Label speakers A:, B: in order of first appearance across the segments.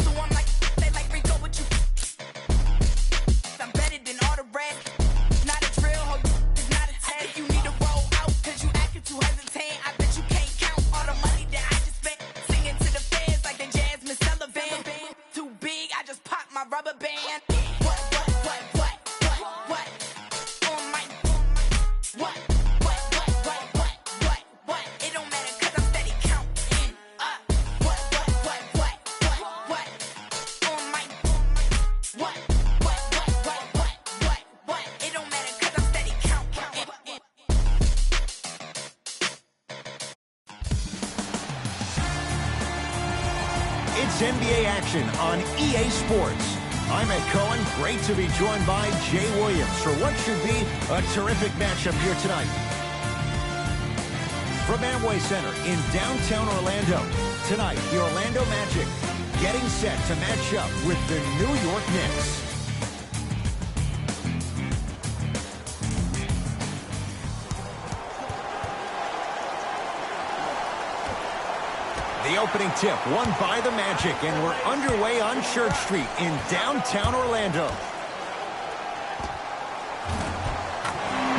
A: So I'm like, they like Rico, what you? I'm better than all the rest. Not a drill, ho, it's not a test. You need to roll out, cause you acting too hesitant. I bet you can't count all the money that I just spent. Singing to the fans like the Jasmine Sullivan. Too big, I just popped my rubber band. What? On my, what? It don't matter, cause I'm steady counting up. What? On my, what? It don't matter, cause I'm steady counting.
B: It's NBA action on EA Sports. I'm Ed Cohen. Great to be joined by Jay Williams for what should be a terrific matchup here tonight. From Amway Center in downtown Orlando, tonight the Orlando Magic getting set to match up with the New York Knicks. The opening tip won by the Magic, and we're underway on Church Street in downtown Orlando.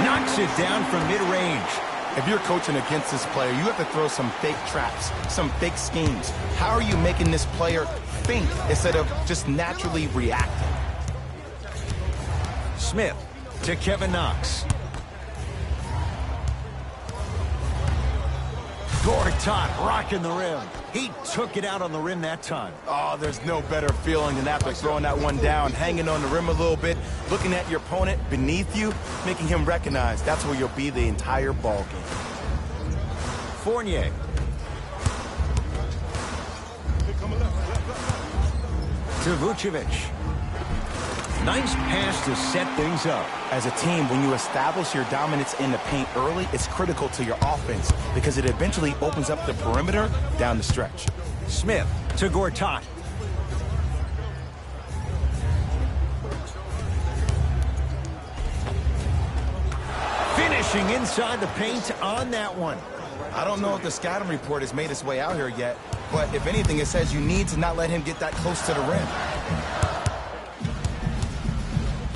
B: Knocks it down from mid-range.
C: If you're coaching against this player, you have to throw some fake traps, some fake schemes. How are you making this player think instead of just naturally reacting?
B: Smith to Kevin Knox. Gortat rocking the rim. He took it out on the rim that time.
C: Oh, there's no better feeling than after throwing that one down, hanging on the rim a little bit, looking at your opponent beneath you, making him recognize that's where you'll be the entire ball game.
B: Fournier. To Vucevic. Nice pass to set things up.
C: As a team, when you establish your dominance in the paint early, it's critical to your offense because it eventually opens up the perimeter down the stretch.
B: Smith to Gortat. Finishing inside the paint on that one.
C: I don't know if the scouting report has made its way out here yet, but if anything, it says you need to not let him get that close to the rim.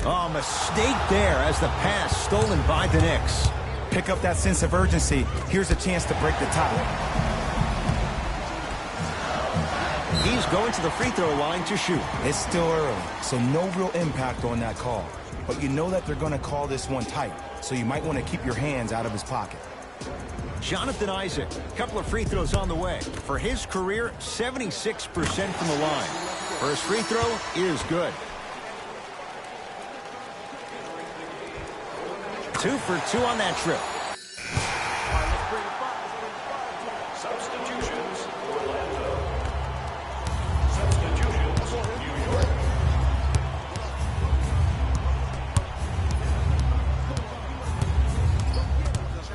B: Oh, mistake there as the pass stolen by the Knicks.
C: Pick up that sense of urgency. Here's a chance to break the tie.
B: He's going to the free throw line to shoot.
C: It's still early, so no real impact on that call. But you know that they're going to call this one tight, so you might want to keep your hands out of his pocket.
B: Jonathan Isaac, a couple of free throws on the way. For his career, 76% from the line. First free throw is good. 2 for 2 on that trip.
D: Substitutions, Orlando. Substitutions, New York.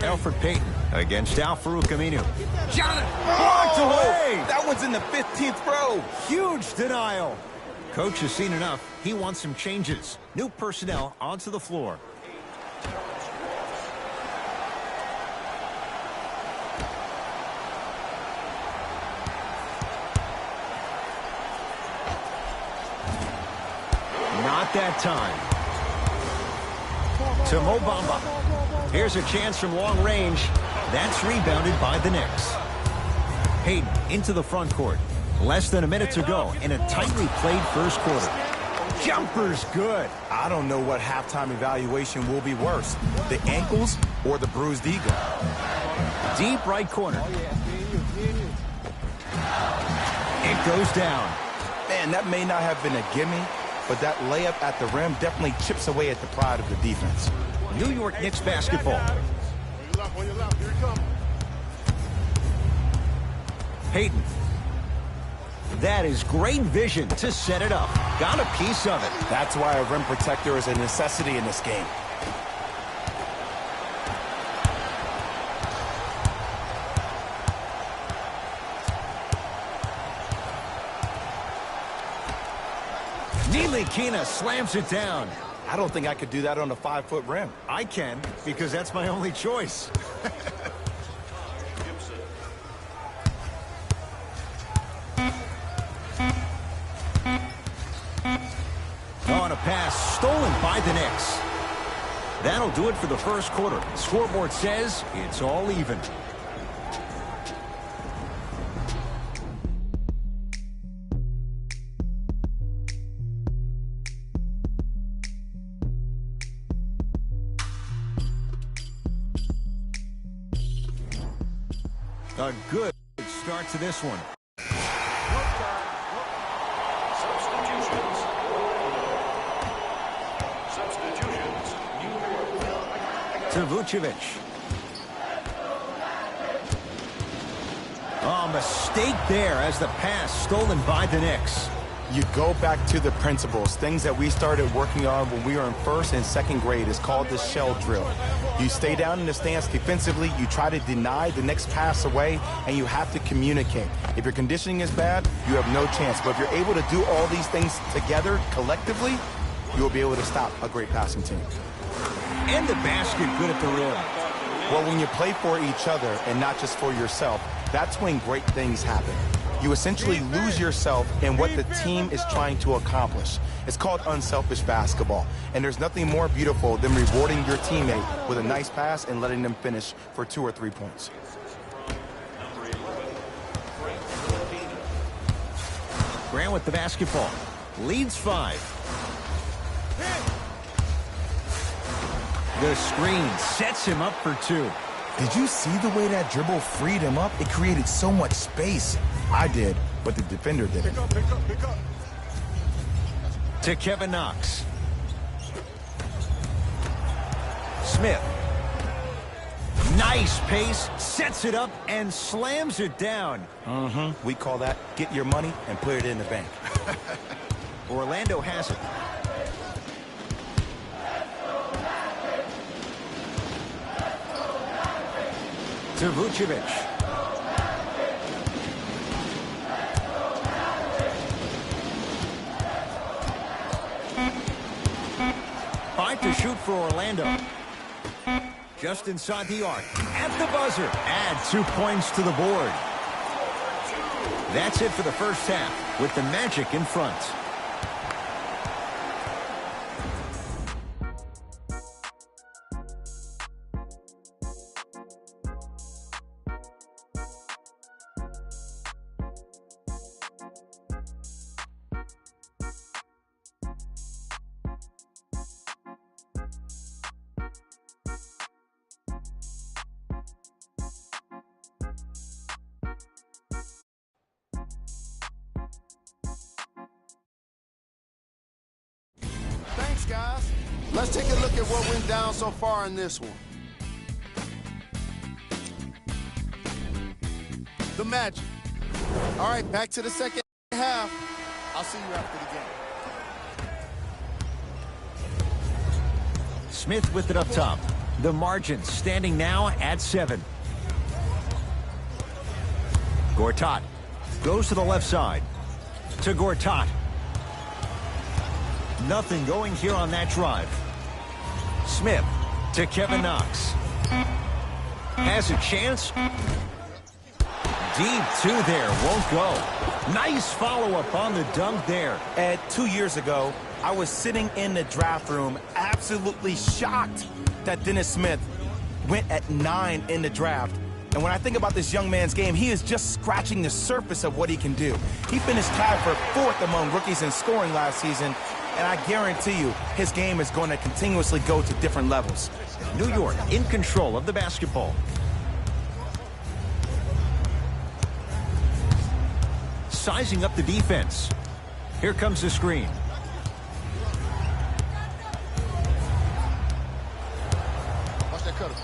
B: Elfrid Payton against Al-Farouq Aminu.
C: Jonathan!
B: Blocked away!
C: That one's in the 15th row.
B: Huge denial. Coach has seen enough. He wants some changes. New personnel onto the floor. Not that time. To Mo Bamba. Here's a chance from long range. That's rebounded by the Knicks. Payton into the front court. Less than a minute to go in a tightly played first quarter. Jumper's good.
C: I don't know what halftime evaluation will be worse, the ankles or the bruised ego.
B: Deep right corner. It goes down.
C: Man, that may not have been a gimme, but that layup at the rim definitely chips away at the pride of the defense.
B: New York Knicks basketball. Payton. That is great vision to set it up. Got a piece of it.
C: That's why a rim protector is a necessity in this game.
B: Ntilikina slams it down.
C: I don't think I could do that on a 5-foot rim.
B: I can, because that's my only choice. On a pass stolen by the Knicks. That'll do it for the first quarter. Scoreboard says it's all even. A good start to this one.
D: Substitutions. New York.
B: To Vucevic. Oh, mistake there as the pass stolen by the Knicks.
C: You go back to the principles, things that we started working on when we were in first and second grade. It's called the shell drill. You stay down in the stance defensively, you try to deny the next pass away, and you have to communicate. If your conditioning is bad, you have no chance. But if you're able to do all these things together, collectively, you will be able to stop a great passing team.
B: And the basket good at the rim.
C: Well, when you play for each other and not just for yourself, that's when great things happen. You essentially lose yourself in what the team is trying to accomplish. It's called unselfish basketball. And there's nothing more beautiful than rewarding your teammate with a nice pass and letting them finish for 2 or 3 points.
B: Grant with the basketball. Leads 5. The screen sets him up for 2.
C: Did you see the way that dribble freed him up? It created so much space. I did, but the defender didn't.
D: Pick up.
B: To Kevin Knox. Smith. Nice pace, sets it up, and slams it down.
C: We call that get your money and put it in the bank.
B: Orlando has it. To Vucevic. Five to shoot for Orlando. Just inside the arc. At the buzzer. Add 2 points to the board. That's it for the first half with the Magic in front.
E: Thanks, guys. Let's take a look at what went down so far in this one. The Magic. All right, back to the second half. I'll see you after the game.
B: Smith with it up top. The margin standing now at 7. Gortat goes to the left side. To Gortat. Nothing going here on that drive. Smith to Kevin Knox. Has a chance. Deep 2 there, won't go. Nice follow-up on the dunk there.
C: Ed, 2 years ago, I was sitting in the draft room absolutely shocked that Dennis Smith went at 9 in the draft. And when I think about this young man's game, he is just scratching the surface of what he can do. He finished tied for 4th among rookies in scoring last season, and I guarantee you his game is going to continuously go to different levels.
B: New York in control of the basketball. Sizing up the defense. Here comes the screen.
E: Watch that cutter.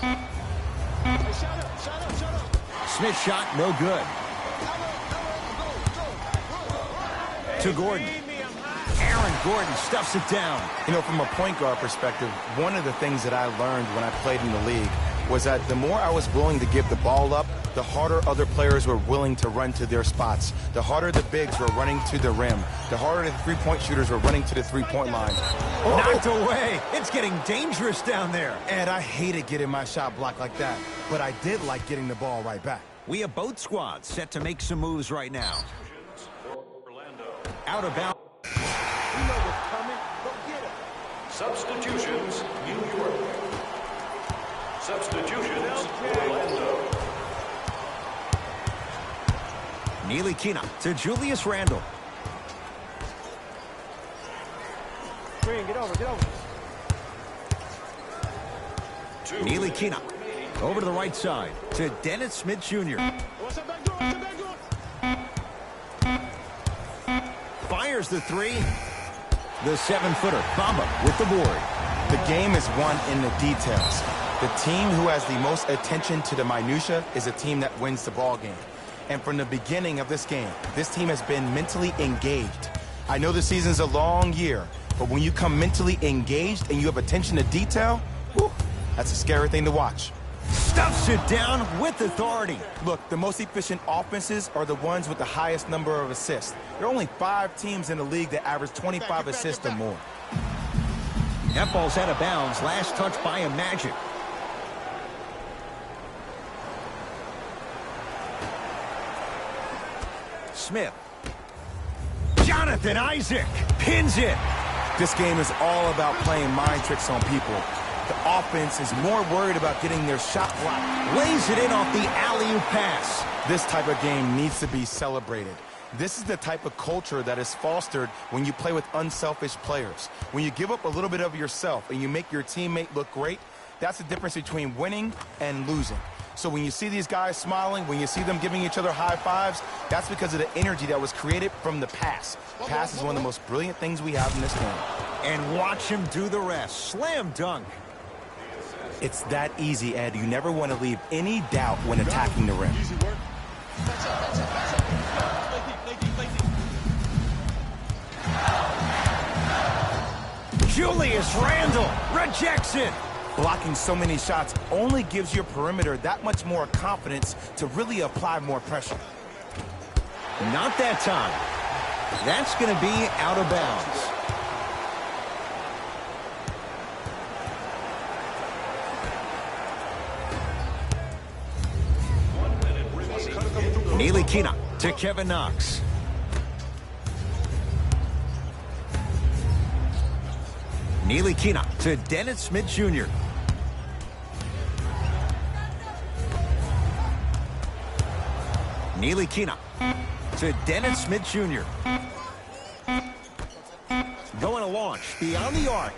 B: Smith shot, no good. To Gordon. Aaron Gordon stuffs it down.
C: You know, from a point guard perspective, one of the things that I learned when I played in the league was that the more I was willing to give the ball up, the harder other players were willing to run to their spots. The harder the bigs were running to the rim. The harder the three-point shooters were running to the three-point line.
B: Knocked away. It's getting dangerous down there.
C: And I hated getting my shot blocked like that, but I did like getting the ball right back.
B: We have both squads set to make some moves right now. Out of bounds
D: Substitutions, New York. Substitutions, Orlando.
B: Ntilikina to Julius Randle.
F: Green, get over, get over.
B: Ntilikina over to the right side to Dennis Smith Jr.
F: What's that back door? What's that back door?
B: Fires the three. The 7-footer, Bamba with the board.
C: The game is won in the details. The team who has the most attention to the minutia is a team that wins the ball game. And from the beginning of this game, this team has been mentally engaged. I know the season's a long year, but when you come mentally engaged and you have attention to detail, whew, that's a scary thing to watch.
B: Stuffs it down with authority.
C: Look, the most efficient offenses are the ones with the highest number of assists. There are only 5 teams in the league that average 25 assists or more.
B: That ball's out of bounds. Last touch by a Magic. Smith. Jonathan Isaac pins it.
C: This game is all about playing mind tricks on people. The offense is more worried about getting their shot blocked.
B: Lays it in off the alley-oop pass.
C: This type of game needs to be celebrated. This is the type of culture that is fostered when you play with unselfish players. When you give up a little bit of yourself and you make your teammate look great, that's the difference between winning and losing. So when you see these guys smiling, when you see them giving each other high fives, that's because of the energy that was created from the pass. Pass is one of the most brilliant things we have in this game.
B: And watch him do the rest. Slam dunk.
C: It's that easy, Ed. You never want to leave any doubt when attacking the rim.
F: Easy work.
B: Julius Randle rejects it.
C: Blocking so many shots only gives your perimeter that much more confidence to really apply more pressure.
B: Not that time. That's going to be out of bounds. Ntilikina to Kevin Knox. Ntilikina to Dennis Smith Jr. Ntilikina to Dennis Smith Jr. Going to launch beyond the arc.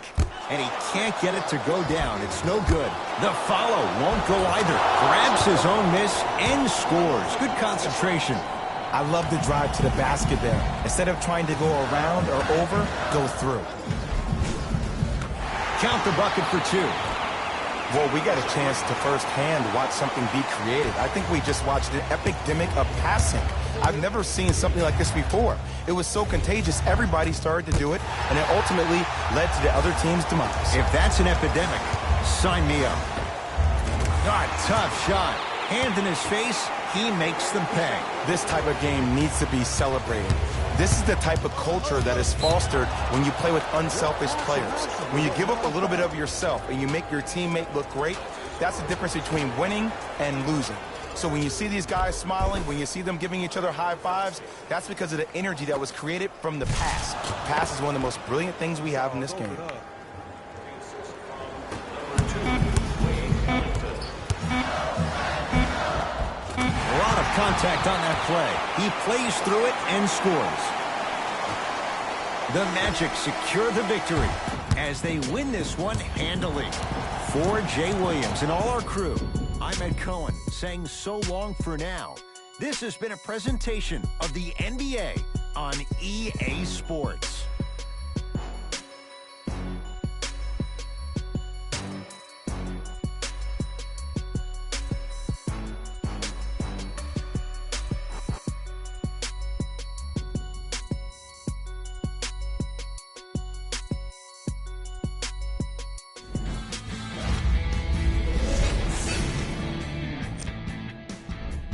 B: And he can't get it to go down. It's no good. The follow won't go either. Grabs his own miss and scores. Good concentration.
C: I love the drive to the basket there. Instead of trying to go around or over, go through.
B: Count the bucket for 2.
C: Well, we got a chance to firsthand watch something be created. I think we just watched an epidemic of passing. I've never seen something like this before. It was so contagious, everybody started to do it, and it ultimately led to the other team's demise.
B: If that's an epidemic, sign me up. God, tough shot. Hand in his face, he makes them pay.
C: This type of game needs to be celebrated. This is the type of culture that is fostered when you play with unselfish players. When you give up a little bit of yourself and you make your teammate look great, that's the difference between winning and losing. So when you see these guys smiling, when you see them giving each other high fives, that's because of the energy that was created from the pass. Pass is one of the most brilliant things we have in this game.
B: A lot of contact on that play. He plays through it and scores. The Magic secure the victory as they win this one handily. For Jay Williams and all our crew, I'm Ed Cohen saying so long for now. This has been a presentation of the NBA on EA Sports.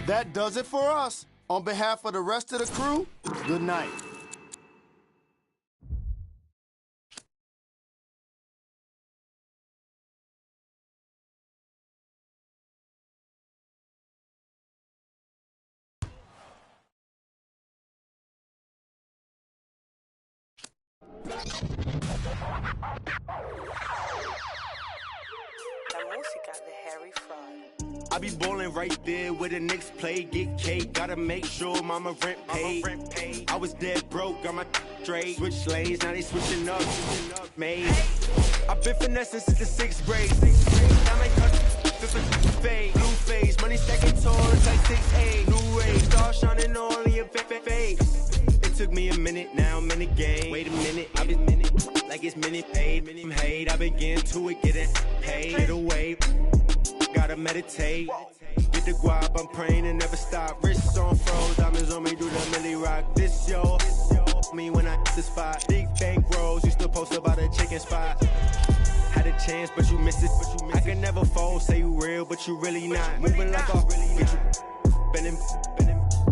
E: That does it for us. On behalf of the rest of the crew, good night.
G: I be ballin' right there where the Knicks play, get cake, gotta make sure mama rent paid. I was dead broke, got my straight, switch lanes, now they switching up, made. I been finessing since the 6th grade. Now my just a fade, blue face, money stacking tall, it's like 6'8", new rays, star shining all in your face. It took me a minute, now I'm in the game. Wait a minute, I've been like it's minute paid, hate. I been getting to it, getting paid. Get away, gotta meditate. Get the guap, I'm praying and never stop. Wrists on froze, diamonds on me, do the milli rock. This yo, me when I hit the spot. Big bank rolls, used to post about a chicken spot. Had a chance, but you missed it. I can never fold, say you real, but you really not. Moving like a get you bending.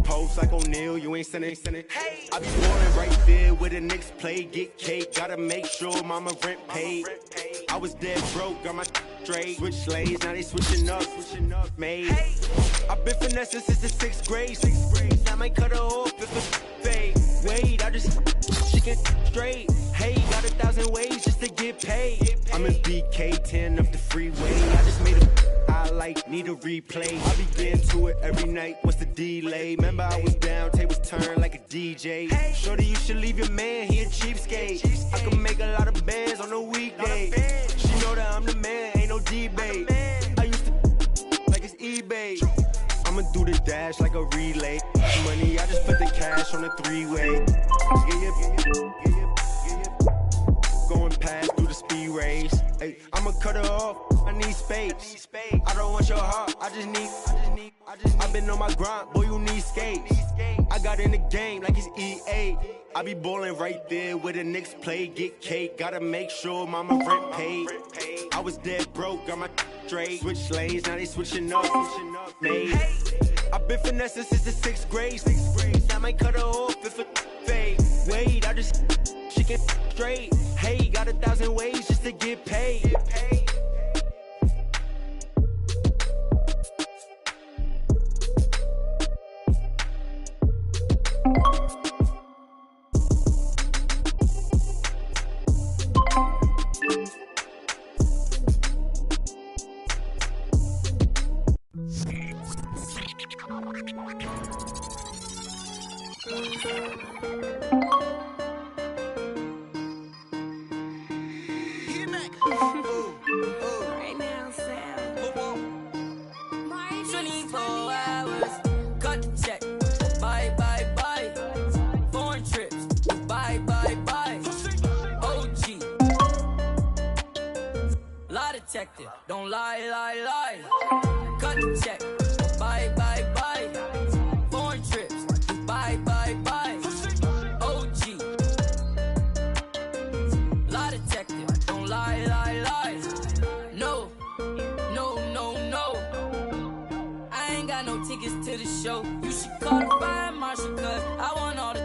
G: Post like O'Neal, you ain't sending. I be ballin' right there where the Knicks play, get cake, gotta make sure mama rent paid. I was dead broke, got my straight, switch lanes, now they switching up, made. I been finessing since the 6th grade, I might cut her off if it's fade. Wait, I just chicken straight. Hey, got 1,000 ways just to get paid. I'm in BK10 up the freeway. I just made a highlight, need a replay. I be getting to it every night. What's the delay? Remember I was down, tables turned like a DJ. Shorty, you should leave your man, he a cheapskate. I can make a lot of bands on a weekday. She know that I'm the man, ain't no debate. I used to like it's eBay. I'ma do the dash like a relay. Money, I just put the cash on the 3-way. Going past through the speed race. Hey, I'ma cut her off. I need space. I don't want your heart. I just need. I've been on my grind, boy. You need skates. I got in the game like it's EA. I be ballin' right there where the Knicks play, get cake. Gotta make sure mama rent paid. I was dead broke, got my straight. Switch lanes, now they switching up, made. I been finessing since the 6th grade. I might cut her off if it fade. Wait, I just chicken straight. Hey, got 1,000 ways just to get paid.
A: Right now, Sam. 24 hours, cut the check. Bye, bye, bye. Foreign trips, bye, bye, bye. OG. Lie detective, don't lie, lie, lie. Cut the check. Bye, bye, bye. Foreign trips, bye, bye, bye. OG. Lie detective, don't lie, lie, lie. No, no, no, no. I ain't got no tickets to the show. You should call the fire marshal, cause I want all the.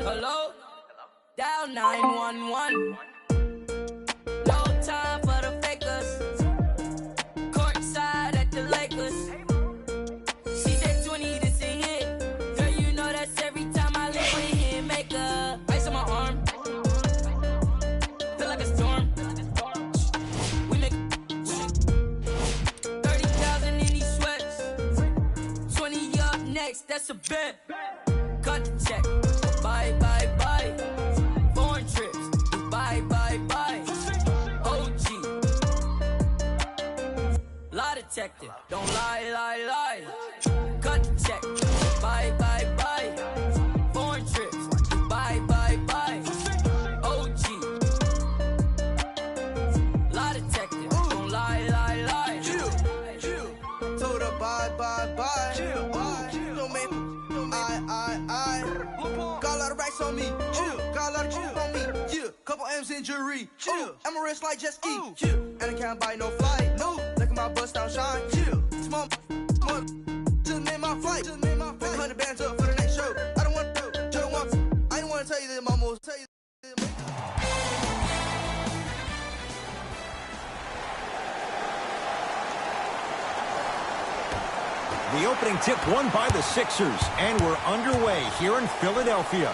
A: Hello? Dial 911. No time for the fakers. Courtside at the Lakers. She said 20, this a hit. Girl, you know that's every time I live with him. Makeup, ice on my arm. Feel like a storm. We make 30,000 in these sweats. 20 up next, that's a bet. Cut the check. Bye, bye, bye. Foreign trips. Bye, bye, bye. OG. Lie detective. Don't lie, lie, lie. Cut the check. Bye, bye, bye. Foreign trips. Bye, bye, bye. OG. Lie detective. Don't lie, lie, lie.
H: Chill. Told her bye, bye, bye. Chill. Don't make I. Got a lot of racks on me. Chill. Got a lot of chill on me. Yeah. Couple M's in jewelry. Chill. I'm a wrist like jet ski. Chill. And I can't buy no flight. No. Look at my bust down shine. Chill. Small. Just made my flight. Just made my flight. 100 bands up for the next show. I don't want to. Don't want to. I didn't want to tell you that, mama. Tell you.
B: The opening tip won by the Sixers, and we're underway here in Philadelphia.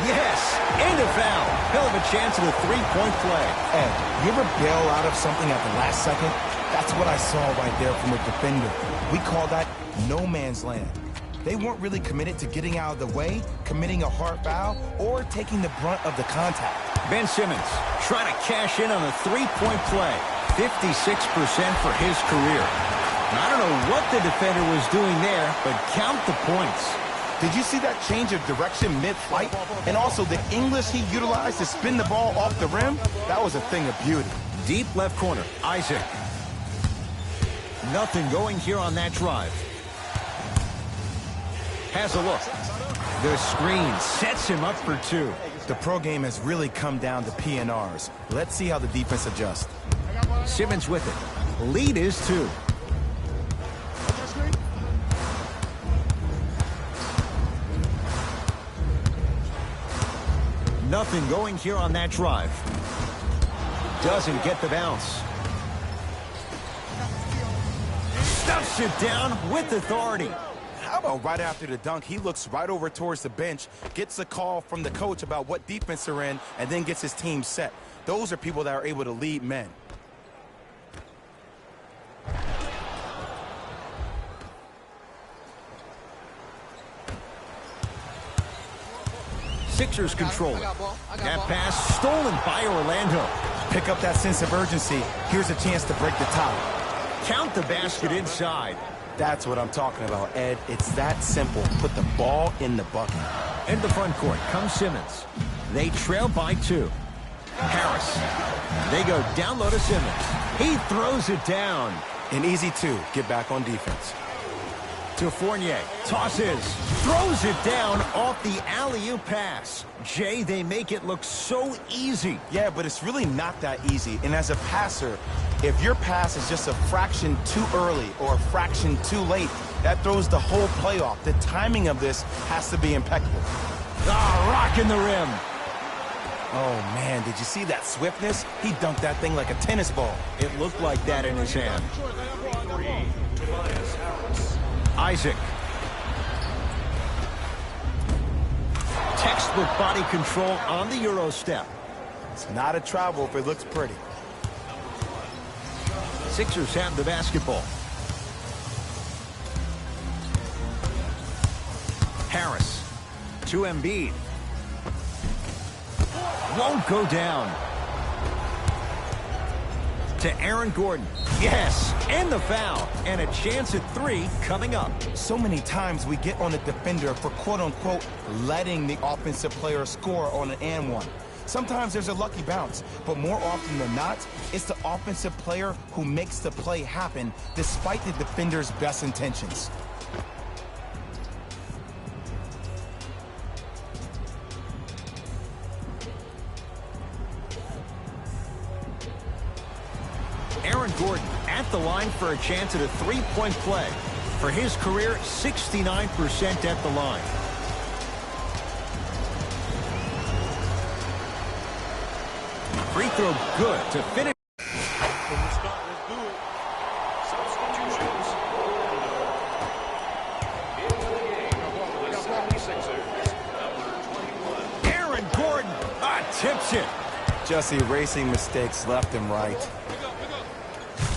B: Yes, and a foul. Hell of a a chance at a three-point play.
C: Ed, you ever bail out of something at the last second? That's what I saw right there from the defender. We call that no man's land. They weren't really committed to getting out of the way, committing a hard foul, or taking the brunt of the contact.
B: Ben Simmons trying to cash in on a three-point play. 56% for his career. I don't know what the defender was doing there, but count the points.
C: Did you see that change of direction mid-flight? And also the English he utilized to spin the ball off the rim? That was a thing of beauty.
B: Deep left corner, Isaac. Nothing going here on that drive. Has a look. The screen sets him up for two.
C: The pro game has really come down to PNRs. Let's see how the defense adjusts.
B: Simmons with it. Lead is 2. Nothing going here on that drive. Doesn't get the bounce. Stuffs it down with authority.
C: How about right after the dunk, he looks right over towards the bench, gets a call from the coach about what defense they're in, and then gets his team set. Those are people that are able to lead men.
B: Sixers control it. That pass stolen by Orlando.
C: Pick up that sense of urgency. Here's a chance to break the tie.
B: Count the basket inside.
C: That's what I'm talking about, Ed. It's that simple. Put the ball in the bucket.
B: In the front court comes Simmons. They trail by 2. Harris. They go down low to Simmons. He throws it down.
C: An easy 2. Get back on defense.
B: To Fournier. Tosses. Throws it down off the alley-oop pass. Jay, they make it look so easy.
C: Yeah, but it's really not that easy. And as a passer, if your pass is just a fraction too early or a fraction too late, that throws the whole play off. The timing of this has to be impeccable.
B: Rocking the rim.
C: Oh, man, did you see that swiftness? He dunked that thing like a tennis ball.
B: It looked like that in his hand. Isaac. Textbook body control on the Euro step.
C: It's not a travel if it looks pretty.
B: Sixers have the basketball. Harris to Embiid. Won't go down. To Aaron Gordon. Yes, and the foul. And a chance at 3 coming up.
C: So many times we get on the defender for quote-unquote letting the offensive player score on an and one. Sometimes there's a lucky bounce, but more often than not, it's the offensive player who makes the play happen despite the defender's best intentions.
B: Aaron Gordon at the line for a chance at a three-point play. For his career, 69% at the line. Free throw good to finish. Aaron Gordon tips it.
C: Just erasing mistakes left and right.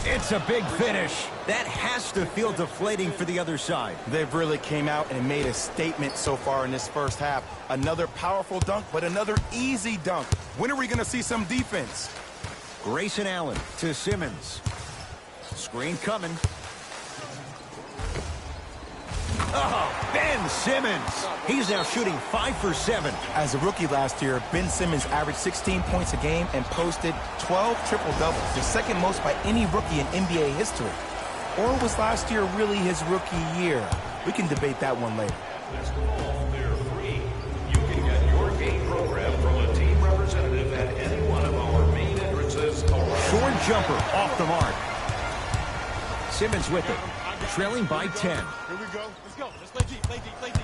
B: It's a big finish. That has to feel deflating for the other side.
C: They've really came out and made a statement so far in this first half. Another powerful dunk, but another easy dunk. When are we going to see some defense?
B: Grayson Allen to Simmons. Screen coming. Oh, Ben Simmons. He's now shooting 5 for 7.
C: As a rookie last year, Ben Simmons averaged 16 points a game and posted 12 triple-doubles, the second most by any rookie in NBA history. Or was last year really his rookie year? We can debate that one later.
D: Basketball Fair Free. You can get your game program from a team representative at any one of our main entrances around.
B: Short jumper off the mark. Simmons with it. Trailing by 10.
F: Here we go. Let's go. Let's play deep, play deep, play deep.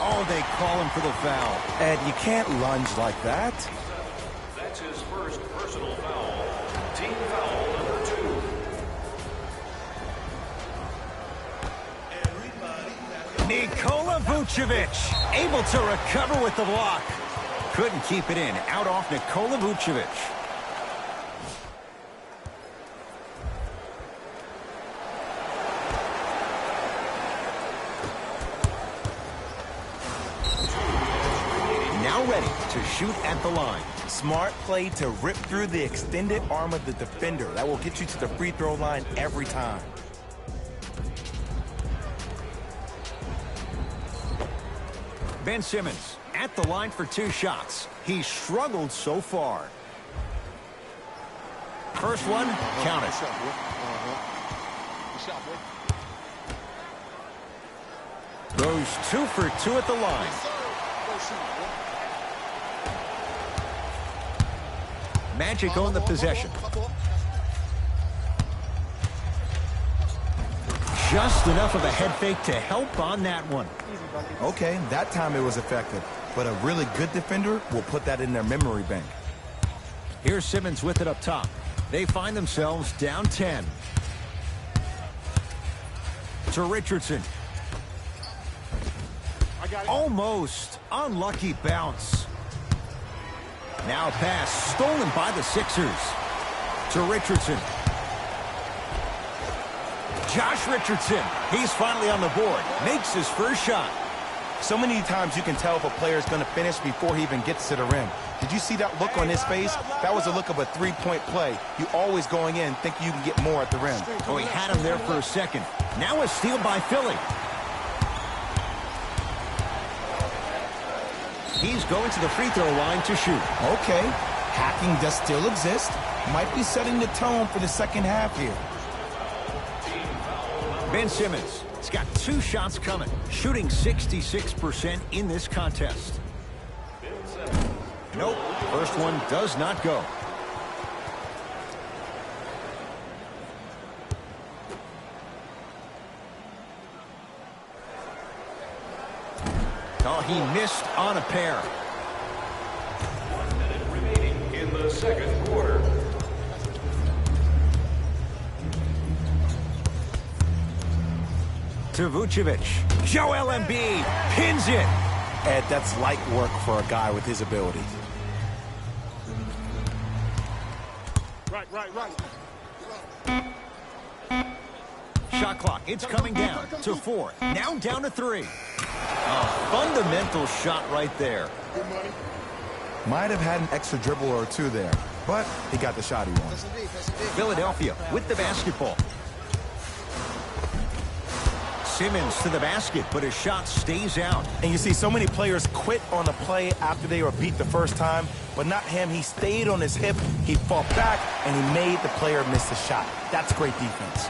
B: Oh, they call him for the foul.
C: Ed, you can't lunge like that.
D: That's his first personal foul. Team foul number 2.
B: Nikola Vucevic able to recover with the block. Couldn't keep it in. Out off Nikola Vucevic. Now ready to shoot at the line.
C: Smart play to rip through the extended arm of the defender. That will get you to the free throw line every time.
B: Ben Simmons at the line for 2 shots. He's struggled so far. First one, count it. Goes 2 for 2 at the line. Magic own the possession. Just enough of a head fake to help on that one.
C: Okay, that time it was effective. But a really good defender will put that in their memory bank.
B: Here's Simmons with it up top. They find themselves down 10. To Richardson. Almost. Unlucky bounce. Now a pass stolen by the Sixers. To Richardson. Josh Richardson. He's finally on the board. Makes his first shot.
C: So many times you can tell if a player is going to finish before he even gets to the rim. Did you see that look on his face? That was a look of a three-point play. You always going in thinking you can get more at the rim.
B: Oh, he had him there for a second. Now a steal by Philly. He's going to the free throw line to shoot.
C: Okay, hacking does still exist. Might be setting the tone for the second half here.
B: Ben Simmons has got 2 shots coming, shooting 66% in this contest. Nope, first one does not go. Oh, he missed on a pair.
D: 1 minute remaining in the second quarter.
B: To Vucevic. Joel Embiid pins it.
C: Ed, that's light work for a guy with his ability.
F: Right.
B: Shot clock, it's coming down to 4. Now down to 3. A fundamental shot right there.
C: Might have had an extra dribble or 2 there, but he got the shot he wanted.
B: Philadelphia with the basketball. Simmons to the basket, but his shot stays out.
C: And you see so many players quit on a play after they were beat the first time, but not him. He stayed on his hip, he fought back, and he made the player miss the shot. That's great defense.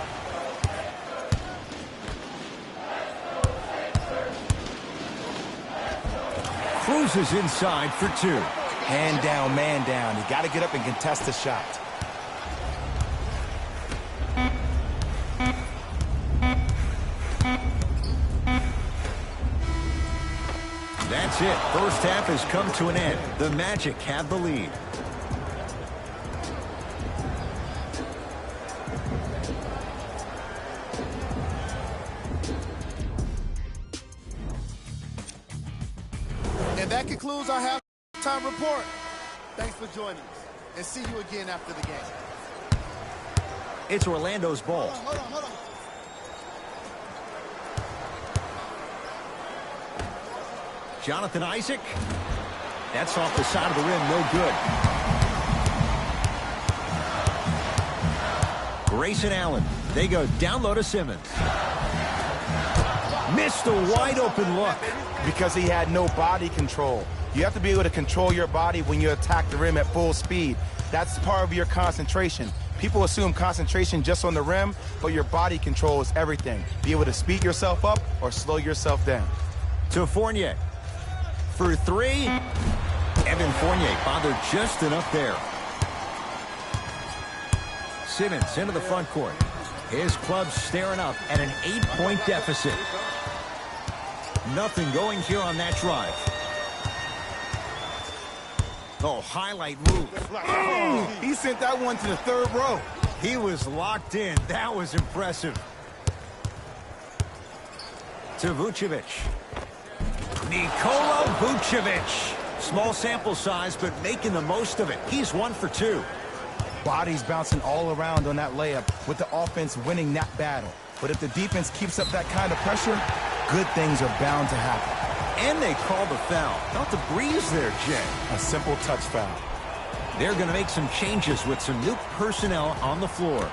B: Cruises inside for 2.
C: Hand down, man down. You got to get up and contest the shot.
B: That's it. First half has come to an end. The Magic have the lead.
E: And that concludes our halftime report. Thanks for joining us, and see you again after the game.
B: It's Orlando's ball.
E: Hold on.
B: Jonathan Isaac. That's off the side of the rim, no good. Grayson Allen. They go down low to Simmons. Missed a wide open look.
C: Because he had no body control. You have to be able to control your body when you attack the rim at full speed. That's part of your concentration. People assume concentration just on the rim, but your body control is everything. Be able to speed yourself up or slow yourself down.
B: To Fournier. For 3. Evan Fournier bothered just enough there. Simmons into the front court. His club staring up at an 8-point deficit. Nothing going here on that drive. Oh, highlight move.
C: Oh, he sent that one to the 3rd row.
B: He was locked in. That was impressive. To Vucevic. Nikola Vucevic Small sample size, but making the most of it. He's 1 for 2.
C: Bodies bouncing all around on that layup with the offense winning that battle. But if the defense keeps up that kind of pressure, good things are bound to happen.
B: And they call the foul. Not the breeze there, Jay.
C: A simple touch foul.
B: They're going to make some changes with some new personnel on the floor.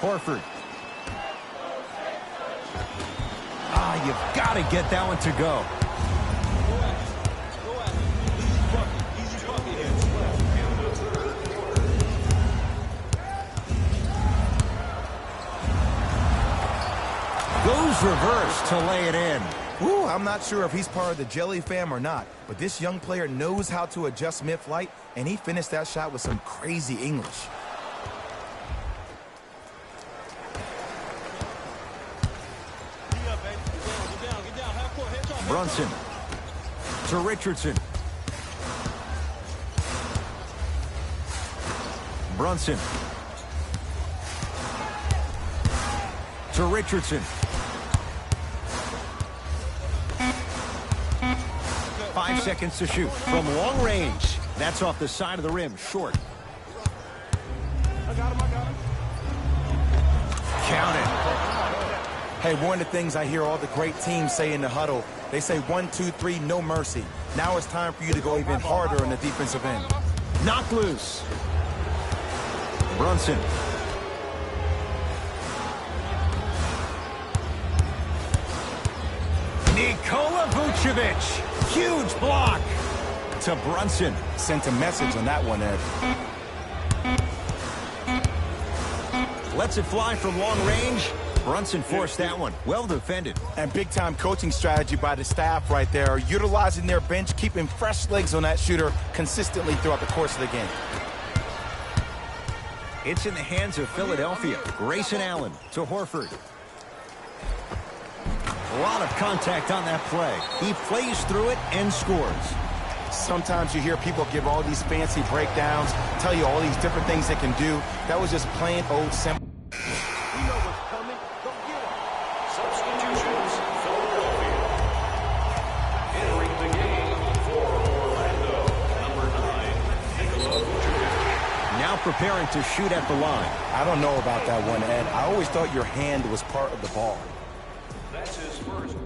B: Horford. You've got to get that one to go. Goes reverse to lay it in.
C: Ooh, I'm not sure if he's part of the Jelly fam or not, but this young player knows how to adjust mid-flight, and he finished that shot with some crazy English.
B: Brunson to Richardson. Brunson to Richardson. 5 seconds to shoot from long range. That's off the side of the rim, short.
C: I got him.
B: Count it.
C: Hey, one of the things I hear all the great teams say in the huddle, they say 1, 2, 3, no mercy. Now it's time for you to go even harder on the defensive end.
B: Knocked loose. Brunson. Nikola Vucevic. Huge block to Brunson.
C: Sent a message on that one, Ed.
B: Lets it fly from long range. Brunson forced that one. Well defended.
C: And big-time coaching strategy by the staff right there, utilizing their bench, keeping fresh legs on that shooter consistently throughout the course of the game.
B: It's in the hands of Philadelphia. Grayson Allen to Horford. A lot of contact on that play. He plays through it and scores.
C: Sometimes you hear people give all these fancy breakdowns, tell you all these different things they can do. That was just plain old simple.
D: Substitutions, Philadelphia. Entering the game for Orlando, number 9, Nikola Vucevic.
B: Now preparing to shoot at the line.
C: I don't know about that one, Ed. I always thought your hand was part of the ball.
D: That's his first.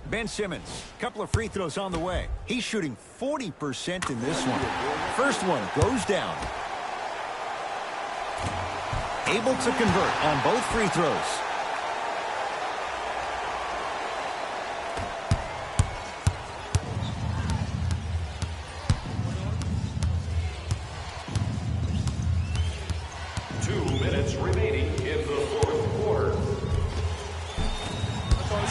B: Ben Simmons, couple of free throws on the way. He's shooting 40% in this one. First one goes down. Able to convert on both free throws.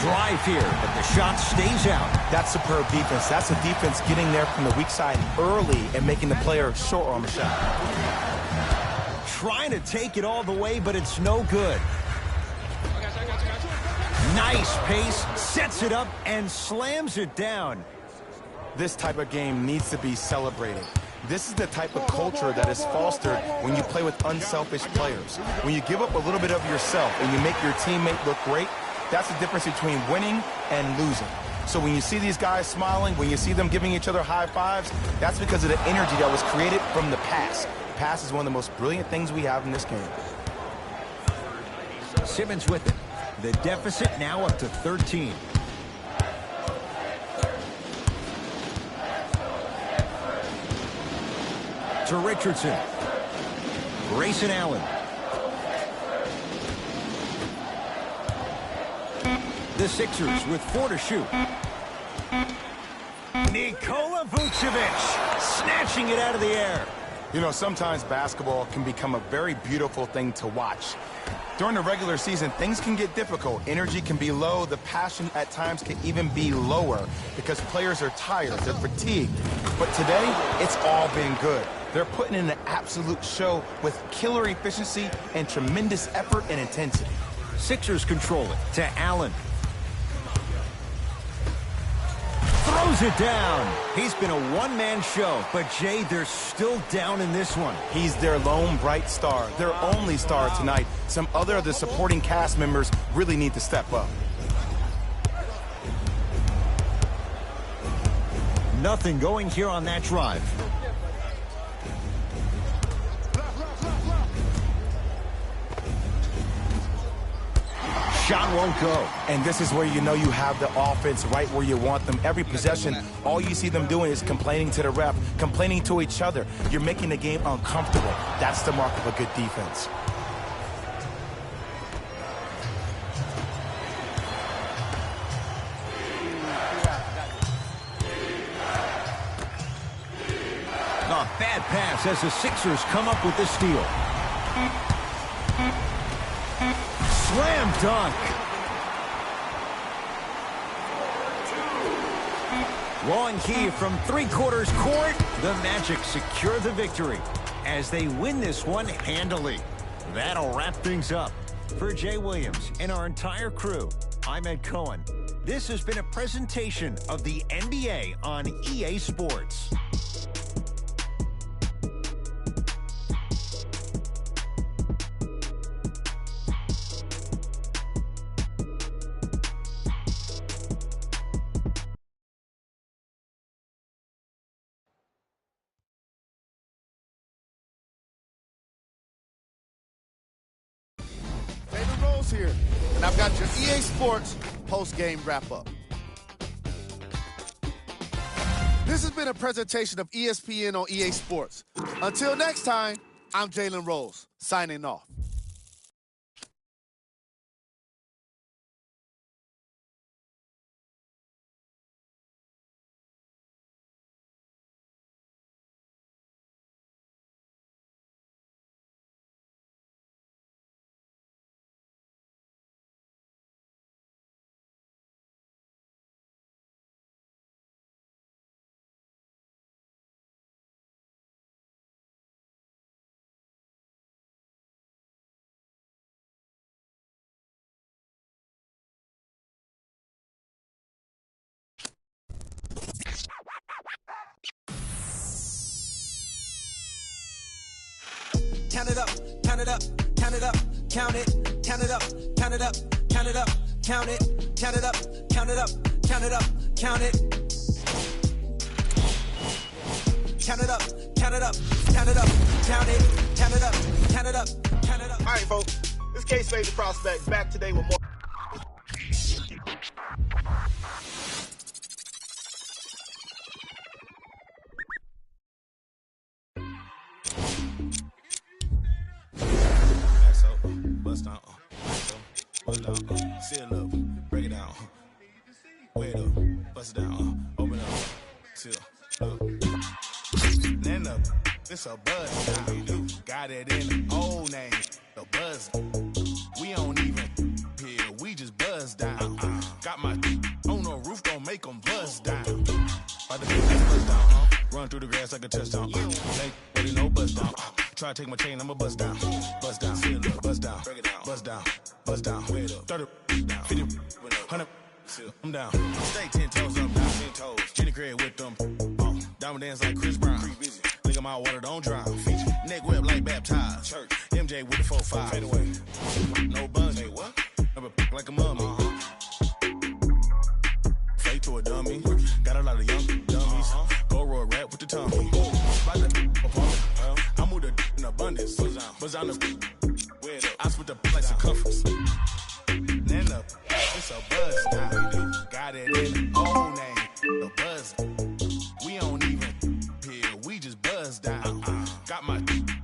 B: Drive here, but the shot stays out.
C: That's superb defense. That's a defense getting there from the weak side early and making the player short on the shot.
B: Trying to take it all the way, but it's no good. Nice pace, sets it up, and slams it down.
C: This type of game needs to be celebrated. This is the type of culture that is fostered when you play with unselfish players. When you give up a little bit of yourself and you make your teammate look great, that's the difference between winning and losing. So when you see these guys smiling, when you see them giving each other high fives, that's because of the energy that was created from the pass. The pass is one of the most brilliant things we have in this game.
B: Simmons with it. The deficit now up to 13. To Richardson. Grayson Allen. The Sixers with 4 to shoot. Nikola Vucevic snatching it out of the air.
C: You know, sometimes basketball can become a very beautiful thing to watch. During the regular season, things can get difficult. Energy can be low. The passion at times can even be lower because players are tired. They're fatigued. But today, it's all been good. They're putting in an absolute show with killer efficiency and tremendous effort and intensity.
B: Sixers control it to Allen. throws it down. He's been a one-man show, but Jay, they're still down in this one.
C: He's their lone bright star, their only star tonight. Some other of the supporting cast members really need to step up.
B: Nothing going here on that drive. Shot won't go.
C: And this is where you know you have the offense right where you want them. Every possession, all you see them doing is complaining to the ref, complaining to each other. You're making the game uncomfortable. That's the mark of a good defense.
B: A bad pass as the Sixers come up with the steal. Slam dunk. Long key from three-quarters court. The Magic secure the victory as they win this one handily. That'll wrap things up. For Jay Williams and our entire crew, I'm Ed Cohen. This has been a presentation of the NBA on EA Sports.
E: Here, and I've got your EA Sports post-game wrap-up. This has been a presentation of ESPN on EA Sports. Until next time, I'm Jalen Rose, signing off.
H: Count it up, count it up, count it up, count it, count it up, count it up, count it up, count it, count it up, count it up, count it up, count it. Count it up, count it up, count it up, count it, count it up, count it up, count it up.
I: All right, folks, this Case Major Prospect back today with more.
C: Bust down, seal up, break it down, wait up, bust it down, open up, seal up, stand up, it's a buzz down, we do, got it in the old name, the buzz, we don't even here, we just buzz down, got my on the roof, gon' make them buzz down, by the buzz down, run through the grass like a touchdown, make, ready, no buzz down, try to take my chain, I'ma bust down, seal up, bust down, break it down, bust down, wait up, 30 down, 50, 100, I'm down, stay 10 toes up, down 10 toes, Jenny Craig with them, diamond dance like Chris Brown, lick 'em out, water don't drown, neck whip like baptized, church, MJ with the 4-5, fade away, no buns, hey what, like a mummy, fake to a dummy, got a lot of young dummies, go roll rap with the tummy, I move the in abundance, buzz down the I split the like circumference. Stand up, it's a buzz down. Got it in the old name, the buzz. We don't even here, we just buzz down. Got my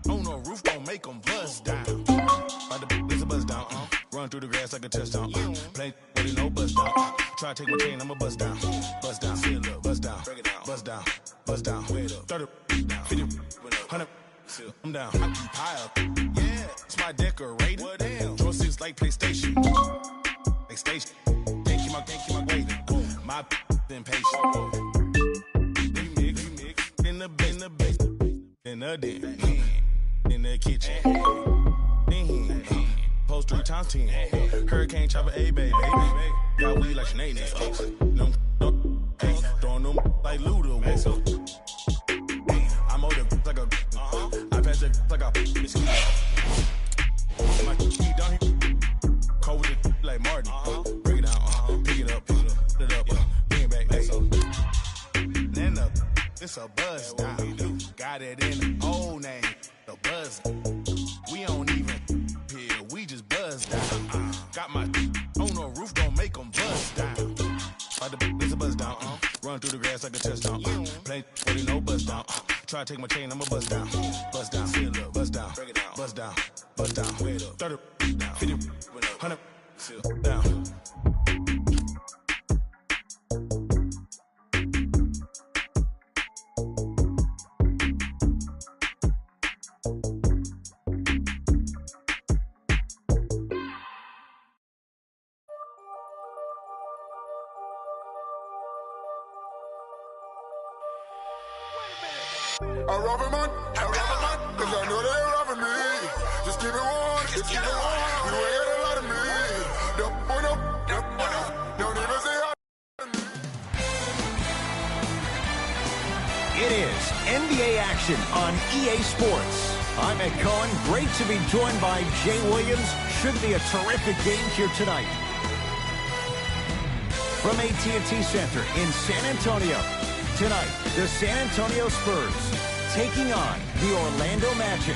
C: on the roof, gon' make them buzz down. By the it's a buzz down. Run through the grass like a touchdown. Play, ready, no buzz down. Try to take my chain, I'ma bust down. Bust down, seal up, bust down, break it down, bust down, bust down, wait up, 30 down, 50, 100. I'm down. I keep high up. Yeah, it's my decorator. What damn? Draw 6 like PlayStation. PlayStation. Can't keep my waiting. My impatient. You mix in the basement, in the den, in the kitchen. Post 3 times 10. Hurricane chopper, A baby. Got weed like Sinead. No, hey, throwing
J: try to take my chain, I'ma bust down. Bust down, feel up, bust down, break it down, bust down, bust down, 30, 50, 100, down.
F: I rob a man, cause I know they're robbing me. Just keep it warm, just keep it warm. You ain't got a lot of me. Don't even say hi.
B: It is NBA action on EA Sports. I'm Ed Cohen. Great to be joined by Jay Williams. Should be a terrific game here tonight. From AT&T Center in San Antonio. Tonight, the San Antonio Spurs taking on the Orlando Magic.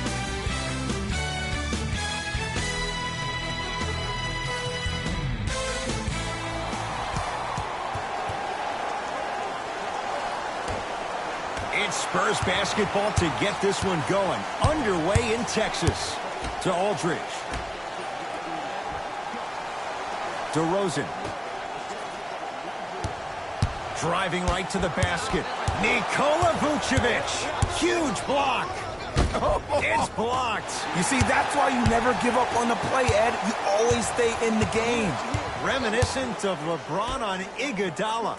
B: It's Spurs basketball to get this one going. Underway in Texas. To Aldridge. DeRozan. Driving right to the basket. Nikola Vucevic. Huge block. It's blocked.
C: You see, that's why you never give up on the play, Ed. You always stay in the game.
B: Reminiscent of LeBron on Iguodala.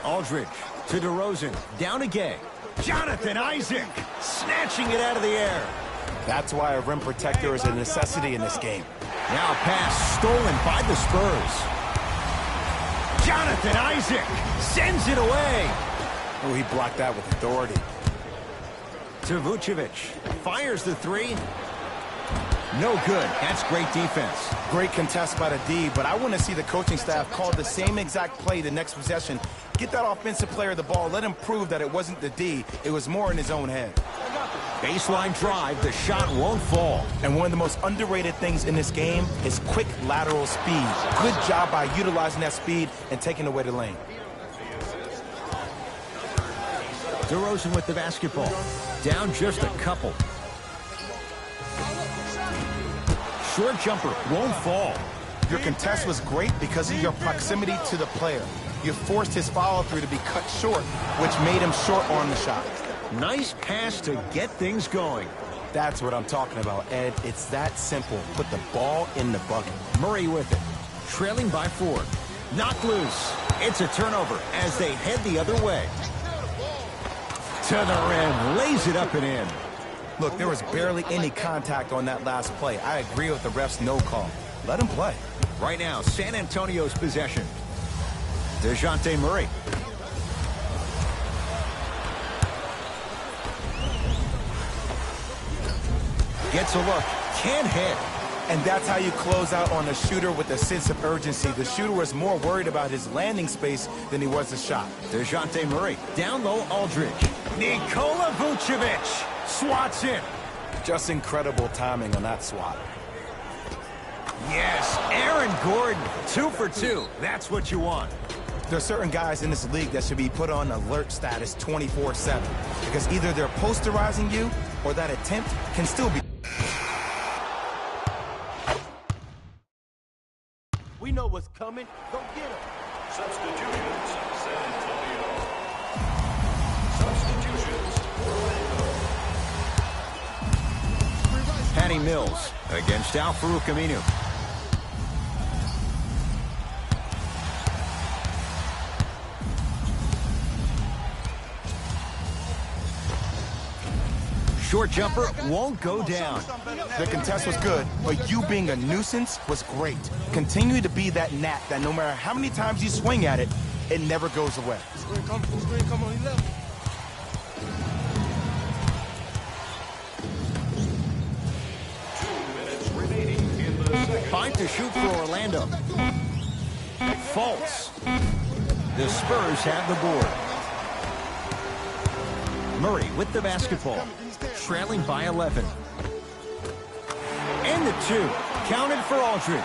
B: Aldridge to DeRozan. Down to Gay. Jonathan Isaac snatching it out of the air.
C: That's why a rim protector is a necessity in this game.
B: Now a pass stolen by the Spurs. Jonathan Isaac sends it away.
C: Oh, he blocked that with authority.
B: To Vucevic. Fires the three. No good. That's great defense.
C: Great contest by the D, but I want to see the coaching staff call the same exact play the next possession. Get that offensive player the ball. Let him prove that it wasn't the D. It was more in his own head.
B: Baseline drive. The shot won't fall.
C: And one of the most underrated things in this game is quick lateral speed. Good job by utilizing that speed and taking away the lane.
B: DeRozan with the basketball. Down just a couple. Short jumper won't fall.
C: Your contest was great because of your proximity to the player. You forced his follow-through to be cut short, which made him short on the shot.
B: Nice pass to get things going.
C: That's what I'm talking about, Ed. It's that simple. Put the ball in the bucket.
B: Murray with it. Trailing by 4. Knocked loose. It's a turnover as they head the other way. To the rim. Lays it up and in.
C: Look, there was barely any contact on that last play. I agree with the ref's no call. Let him play.
B: Right now, San Antonio's possession. DeJounte Murray. Gets a look. Can't hit.
C: And that's how you close out on a shooter with a sense of urgency. The shooter was more worried about his landing space than he was the shot.
B: DeJounte Murray. Down low, Aldridge. Nikola Vucevic. Swats it.
C: Just incredible timing on that swat.
B: Yes, Aaron Gordon. 2 for 2. That's what you want.
C: There are certain guys in this league that should be put on alert status 24/7 because either they're posterizing you or that attempt can still be.
I: We know what's coming. Go get him.
D: Substitutions, San Antonio. Substitutions, Orlando.
B: Patty Mills against Al-Farouq Aminu. Short jumper won't go down.
C: The contest was good, but you being a nuisance was great. Continue to be that gnat that no matter how many times you swing at it, it never goes away.
I: Screen come on, he left.
D: 2 minutes remaining in the second.
B: 5 to shoot for Orlando. False. The Spurs have the board. Murray with the basketball. Trailing by 11. And the 2. Counted for Aldridge.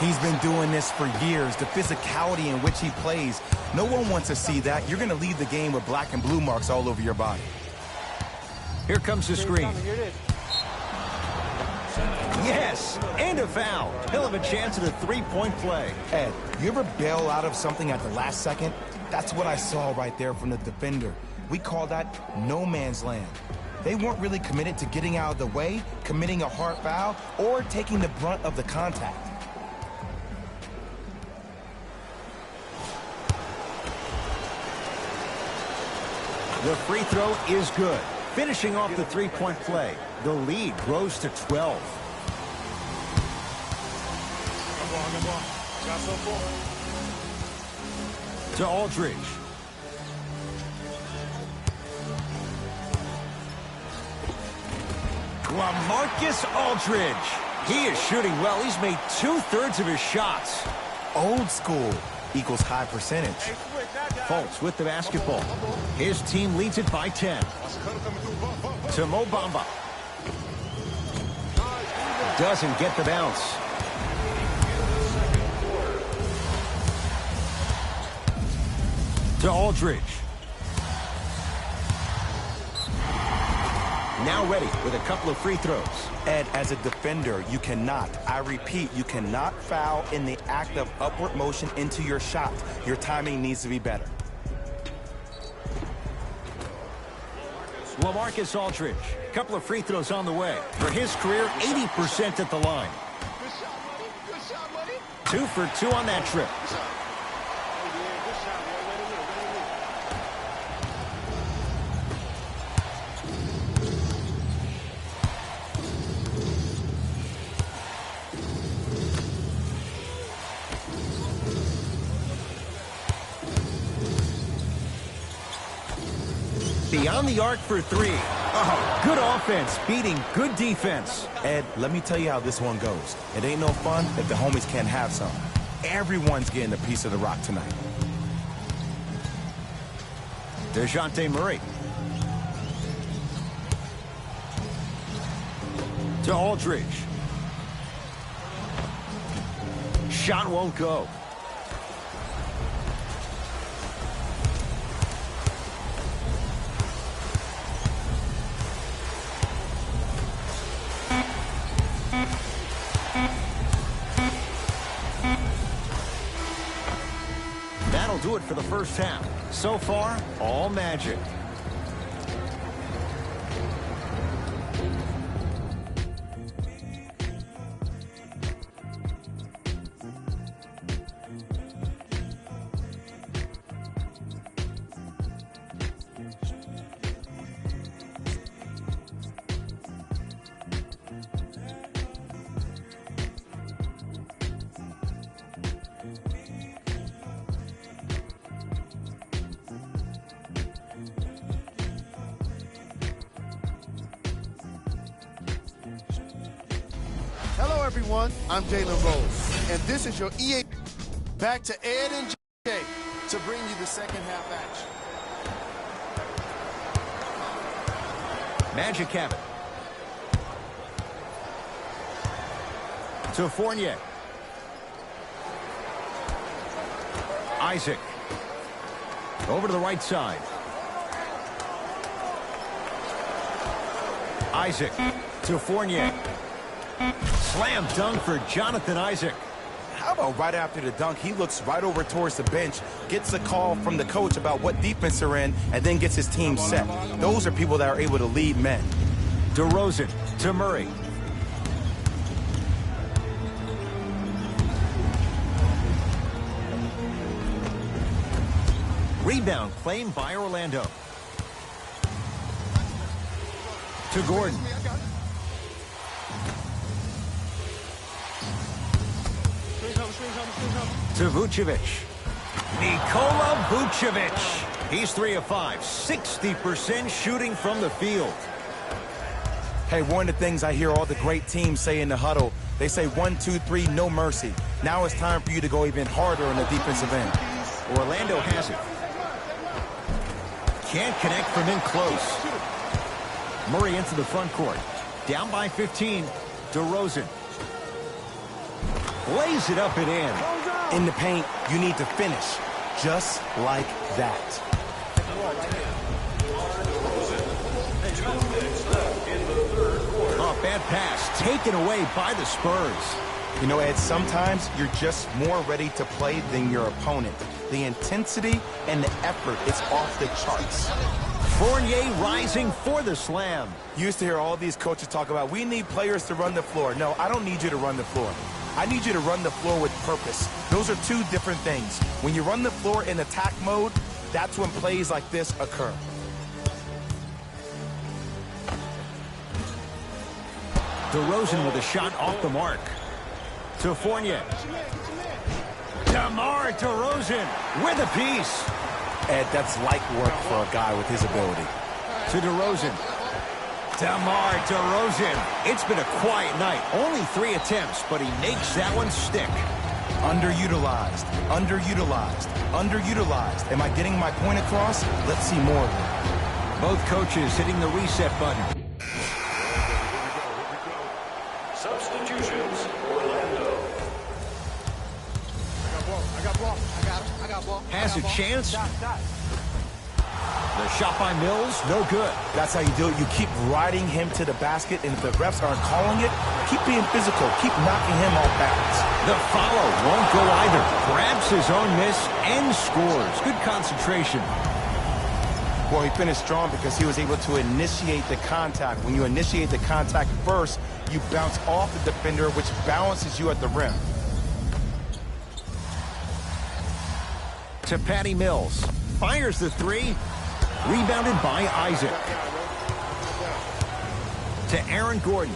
C: He's been doing this for years. The physicality in which he plays No one wants to see that. You're going to leave the game with black and blue marks all over your body.
B: Here comes the screen. Yes, and a foul. He'll have a chance at a three-point play.
C: Ed, you ever bail out of something at the last second? That's what I saw right there from the defender. We call that no man's land. They weren't really committed to getting out of the way, committing a hard foul, or taking the brunt of the contact.
B: The free throw is good. Finishing off the three-point play. The lead grows to 12. To Aldridge. LaMarcus Aldridge. He is shooting well. He's made 2/3 of his shots.
C: Old school equals high percentage.
B: Fultz with the basketball. His team leads it by 10. To Mo Bamba. Doesn't get the bounce. To Aldridge. Now ready with a couple of free throws.
C: Ed, as a defender, you cannot, I repeat, you cannot foul in the act of upward motion into your shot. Your timing needs to be better.
B: LaMarcus Aldridge. A couple of free throws on the way. For his career, 80% at the line. 2 for 2 on that trip. Beyond the arc for 3. Oh, good offense, beating good defense.
C: Ed, let me tell you how this one goes. It ain't no fun if the homies can't have some. Everyone's getting a piece of the rock tonight.
B: DeJounte Murray. To Aldridge. Shot won't go. That'll do it for the first half. So far, all magic.
E: Hello, everyone. I'm Jalen Rose, and this is your EA. Back to Ed and Jay to bring you the second half action.
B: Magic have it. To Fournier. Isaac. Over to the right side. Isaac to Fournier. Slam dunk for Jonathan Isaac.
C: How about right after the dunk, he looks right over towards the bench, gets a call from the coach about what defense they're in, and then gets his team set. Those are people that are able to lead men.
B: DeRozan to Murray. Rebound claimed by Orlando. To Gordon. To Vucevic. Nikola Vucevic. He's 3 of 5. 60% shooting from the field.
C: Hey, one of the things I hear all the great teams say in the huddle, they say 1, 2, 3, no mercy. Now it's time for you to go even harder on the defensive end.
B: Orlando has it. Can't connect from in close. Murray into the front court. Down by 15. DeRozan. Lays it up and in.
C: In the paint, you need to finish. just like that.
B: Oh, bad pass taken away by the Spurs.
C: You know, Ed, sometimes you're just more ready to play than your opponent. The intensity and the effort, it's off the charts.
B: Fournier rising for the slam.
C: You used to hear all these coaches talk about, we need players to run the floor. No, I don't need you to run the floor. I need you to run the floor with purpose. Those are two different things. When you run the floor in attack mode, that's when plays like this occur.
B: DeRozan with a shot off the mark. To Fournier. DeMar DeRozan with a piece.
C: Ed, that's light work for a guy with his ability.
B: To DeRozan. DeMar DeRozan. It's been a quiet night. Only 3 attempts, but he makes that one stick.
C: Underutilized, underutilized, underutilized. Am I getting my point across? Let's see more of it.
B: Both coaches hitting the reset button.
D: Substitutions, Orlando.
I: I got ball. I got ball.
B: Has a chance. The shot by Mills, no good.
C: That's how you do it. You keep riding him to the basket, and if the refs aren't calling it, keep being physical. Keep knocking him off balance.
B: The follow won't go either. Grabs his own miss and scores. Good concentration.
C: Well, he finished strong because he was able to initiate the contact. When you initiate the contact first, you bounce off the defender, which balances you at the rim.
B: To Patty Mills. Fires the 3. Rebounded by Isaac. To Aaron Gordon.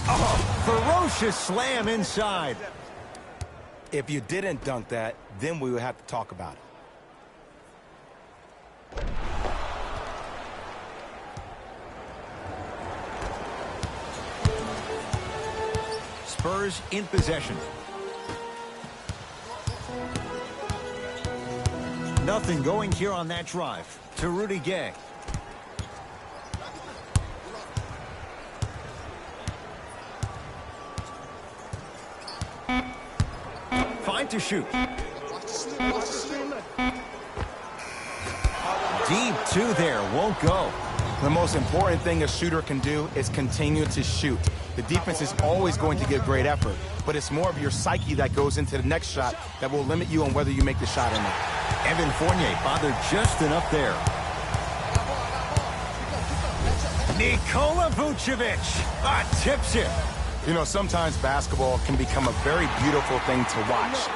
B: Oh, ferocious slam inside.
C: If you didn't dunk that, then we would have to talk about it.
B: Spurs in possession. Nothing going here on that drive. To Rudy Gay. Fine to shoot. Deep 2 there, won't go.
C: The most important thing a shooter can do is continue to shoot. The defense is always going to give great effort, but it's more of your psyche that goes into the next shot that will limit you on whether you make the shot or not.
B: Evan Fournier bothered just enough there. Nikola Vucevic tips it.
C: You know, sometimes basketball can become a very beautiful thing to watch.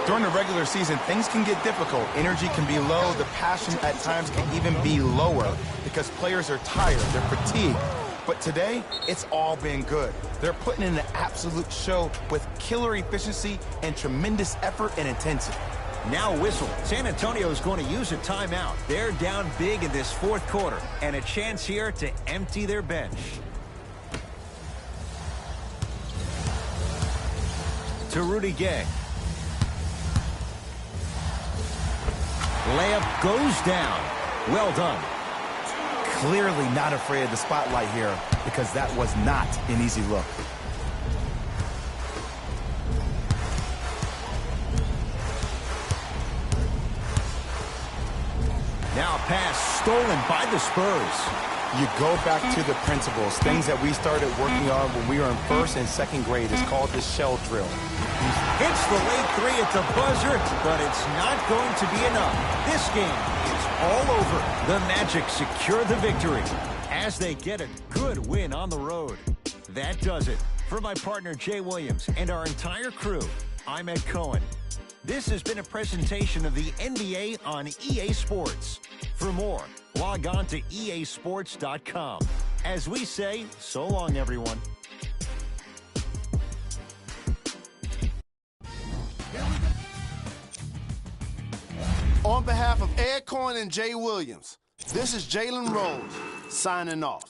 C: During the regular season, things can get difficult. Energy can be low. The passion at times can even be lower because players are tired. They're fatigued. But today, it's all been good. They're putting in an absolute show with killer efficiency and tremendous effort and intensity.
B: Now whistle. San Antonio is going to use a timeout. They're down big in this 4th quarter, and a chance here to empty their bench. To Rudy Gay. Layup goes down. Well done.
C: Clearly not afraid of the spotlight here because that was not an easy look.
B: Now a pass stolen by the Spurs.
C: You go back to the principles, things that we started working on when we were in 1st and 2nd grade. It's called the shell drill.
B: Hits the late 3 at the buzzer, but it's not going to be enough. This game is all over. The Magic secure the victory as they get a good win on the road. That does it. For my partner Jay Williams and our entire crew, I'm Ed Cohen. This has been a presentation of the NBA on EA Sports. For more, log on to easports.com. As we say, so long, everyone.
E: On behalf of Ed Cohen and Jay Williams, this is Jalen Rose signing off.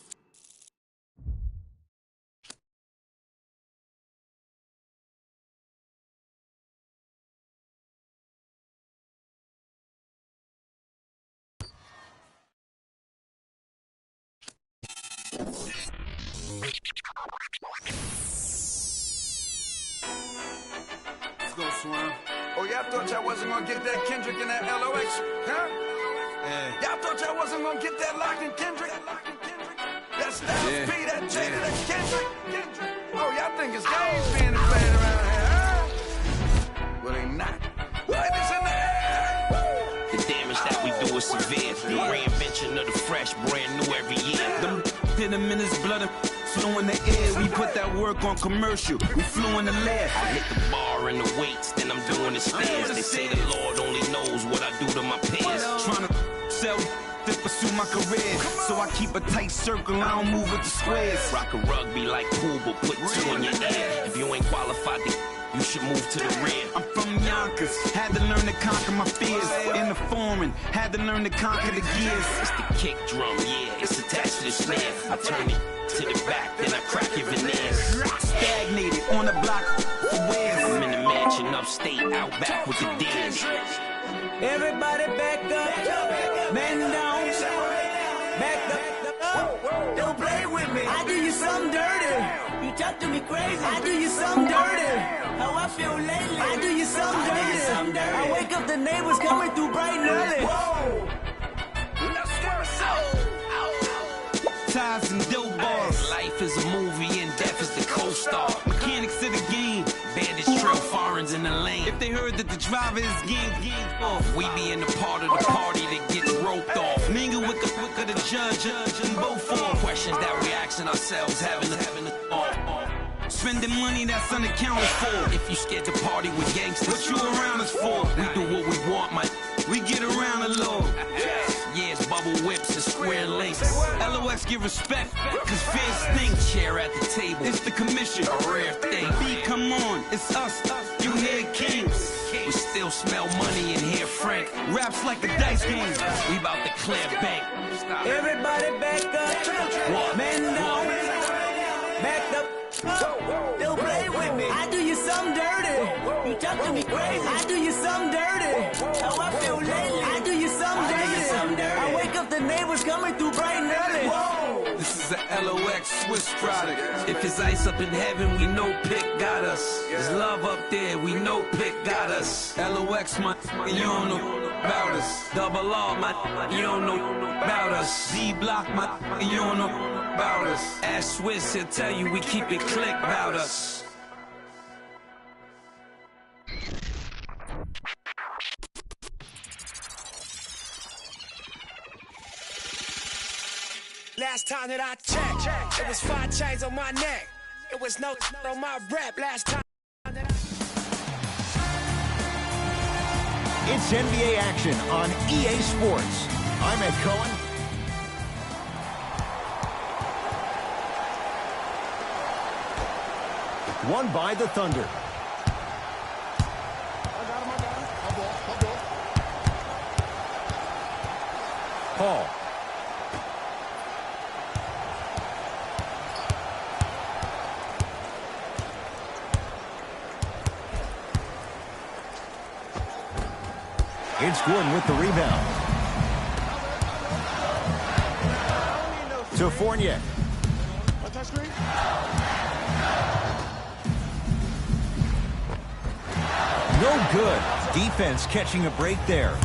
F: Let's go, Swan.
K: Oh, yeah? y'all thought y'all wasn't gonna get that Kendrick and that LOX, huh? Yeah. Y'all thought y'all wasn't gonna get that Lock and Kendrick? That Styles P, that Jada, that Kendrick? Oh, y'all think it's games being played around here, huh? Well, they not. Ladies in the air!
L: The damage that we do is severe. The reinvention of the fresh, brand new every year.
K: Them hit him in his blood and flew in the air. We put that work on commercial. We flew in the lab.
L: I hit the bar and the weights, then I'm doing the stairs. They say the Lord only knows what I do to my peers.
K: Trying to sell to pursue my career. So I keep a tight circle, I don't move with the squares.
L: Rock a rugby like pool, but put two in your ear. If you ain't qualified, you should move to the rear.
K: I'm from Yonkers, had to learn to conquer my fears. In the foreign, had to learn to conquer the gears.
L: It's the kick drum, yeah, it's attached to the snare. I turn it to the back, then I crack your veneers.
K: Stagnated on the block for wears.
L: I'm in the mansion upstate, out back with the D's.
H: Everybody back up, man down, back up. Don't play with me. I do you something dirty. You talk to me crazy. I do you something dirty. How I feel lately. I do you something dirty. I wake up, the neighbors coming through bright and early. Whoa.
K: Ties and dope bars.
L: Life is a movie and death is the co-star.
K: Mechanics of the game.
L: Bandits trail foreigns in the lane.
K: If they heard that the driver is gang off,
L: we be in the part of the party that gets roped off.
K: Mingle with the judge, and both for
L: questions that we asking ourselves, having to
K: spending money that's unaccounted for.
L: If you scared to party with gangsters,
K: what you around us for?
L: We do what we want, man.
K: We get around a little.
L: Yeah, it's bubble whips and square links.
K: LOX give respect, cause fear stinks.
L: Chair at the table,
K: it's the commission,
L: a rare thing.
K: B, come on, it's us, you hear kings.
L: We still smell money in here, Frank.
K: Raps like a dice game.
L: We about to clear bank.
H: Everybody back up,
L: what?
H: Man down, back up. Don't play with me. I do you something dirty. You talk to me crazy. I do you something dirty. How I feel lately. I do you something dirty. I wake up, the neighbors coming through bright and early. Whoa.
K: This is a LOX Swiss product.
L: If it's ice up in heaven, we know Pick got us. There's love up there, we know Pick got us.
K: LOX, my, you don't know about us.
L: Double R, my, you don't know about us.
K: D-Block, my, you don't know about us.
L: Ask Swiss, he'll tell you we keep it click about us.
M: Last time that I checked, it was 5 chains on my neck. It was no on my rep last time.
B: It's NBA action on EA Sports. I'm Ed Cohen. Won by the Thunder. Paul. It's Gordon with the rebound. To Fournier. No good. Defense catching a break there.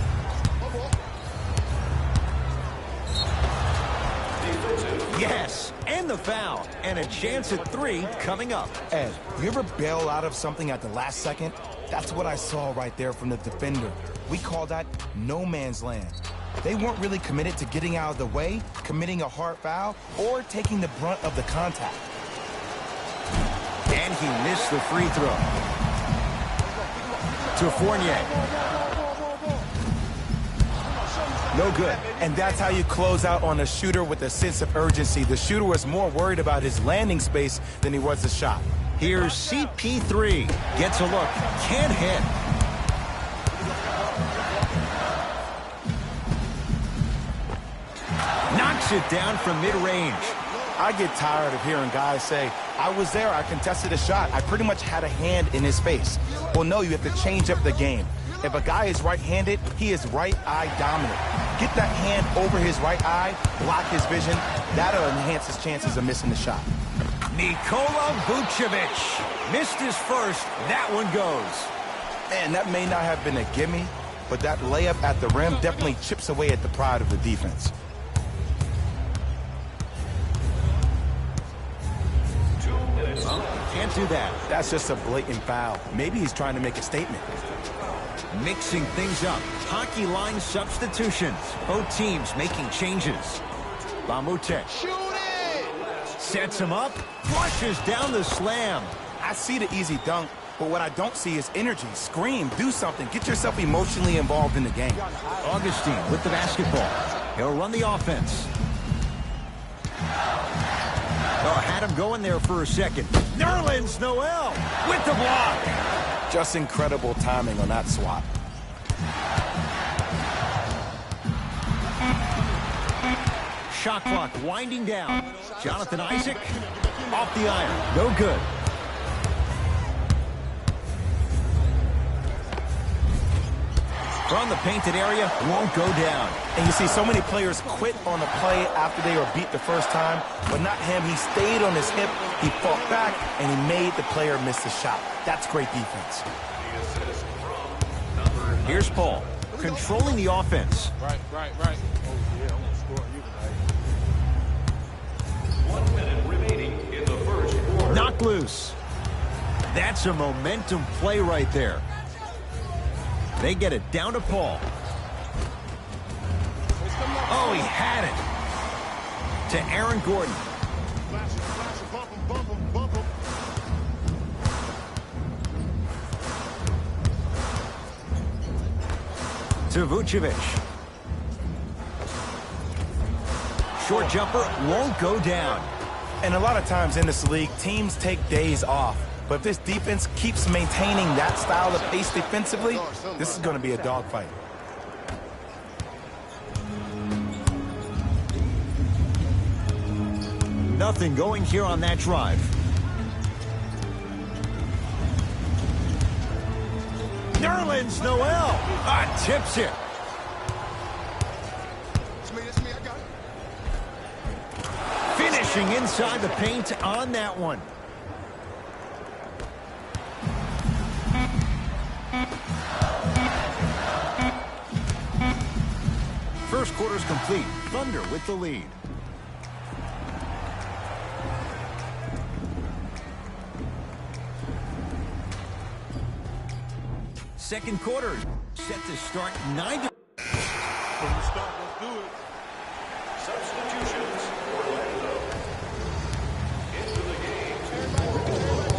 B: Yes, and the foul. And a chance at 3 coming up.
C: Ed, you ever bail out of something at the last second? That's what I saw right there from the defender. We call that no man's land. They weren't really committed to getting out of the way, committing a hard foul, or taking the brunt of the contact.
B: And he missed the free throw. To Fournier.
C: No good. And that's how you close out on a shooter with a sense of urgency. The shooter was more worried about his landing space than he was the shot.
B: Here's CP3. Gets a look. Can't hit. Knocks it down from mid-range.
C: I get tired of hearing guys say, I was there, I contested a shot, I pretty much had a hand in his face. Well, no, you have to change up the game. If a guy is right-handed, he is right eye dominant. Get that hand over his right eye, block his vision. That'll enhance his chances of missing the shot.
B: Nikola Vucevic missed his first. That one goes.
C: And that may not have been a gimme, but that layup at the rim definitely chips away at the pride of the defense.
B: Can't do that.
C: That's just a blatant foul. Maybe he's trying to make a statement.
B: Mixing things up. Hockey line substitutions. Both teams making changes. Bamute. Sets him up. Flushes down the slam.
C: I see the easy dunk, but what I don't see is energy. Scream, do something. Get yourself emotionally involved in the game.
B: Augustine with the basketball. He'll run the offense. Oh, had him going there for a second. Nerlens Noel with the block.
C: Just incredible timing on that swat.
B: Shot clock winding down. Jonathan Isaac off the iron. No good. From the painted area, won't go down.
C: And you see so many players quit on a play after they were beat the first time, but not him. He stayed on his hip, he fought back, and he made the player miss the shot. That's great defense.
B: Here's Paul, controlling the offense.
I: Right. Oh, yeah, I'm gonna score on you tonight.
D: 1 minute remaining in the first quarter.
B: Knocked loose. That's a momentum play right there. They get it down to Paul. Oh, he had it. To Aaron Gordon.
I: Bump him.
B: To Vucevic. Short jumper won't go down.
C: And a lot of times in this league, teams take days off. But if this defense keeps maintaining that style of pace defensively, this is going to be a dogfight.
B: Nothing going here on that drive. Nerlens Noel tips it.
F: It's me, I got it.
B: Finishing inside the paint on that one. First quarter's complete. Thunder with the lead. Second quarter set to start 9 to...
I: From the start, let's do it.
D: Substitutions. Orlando.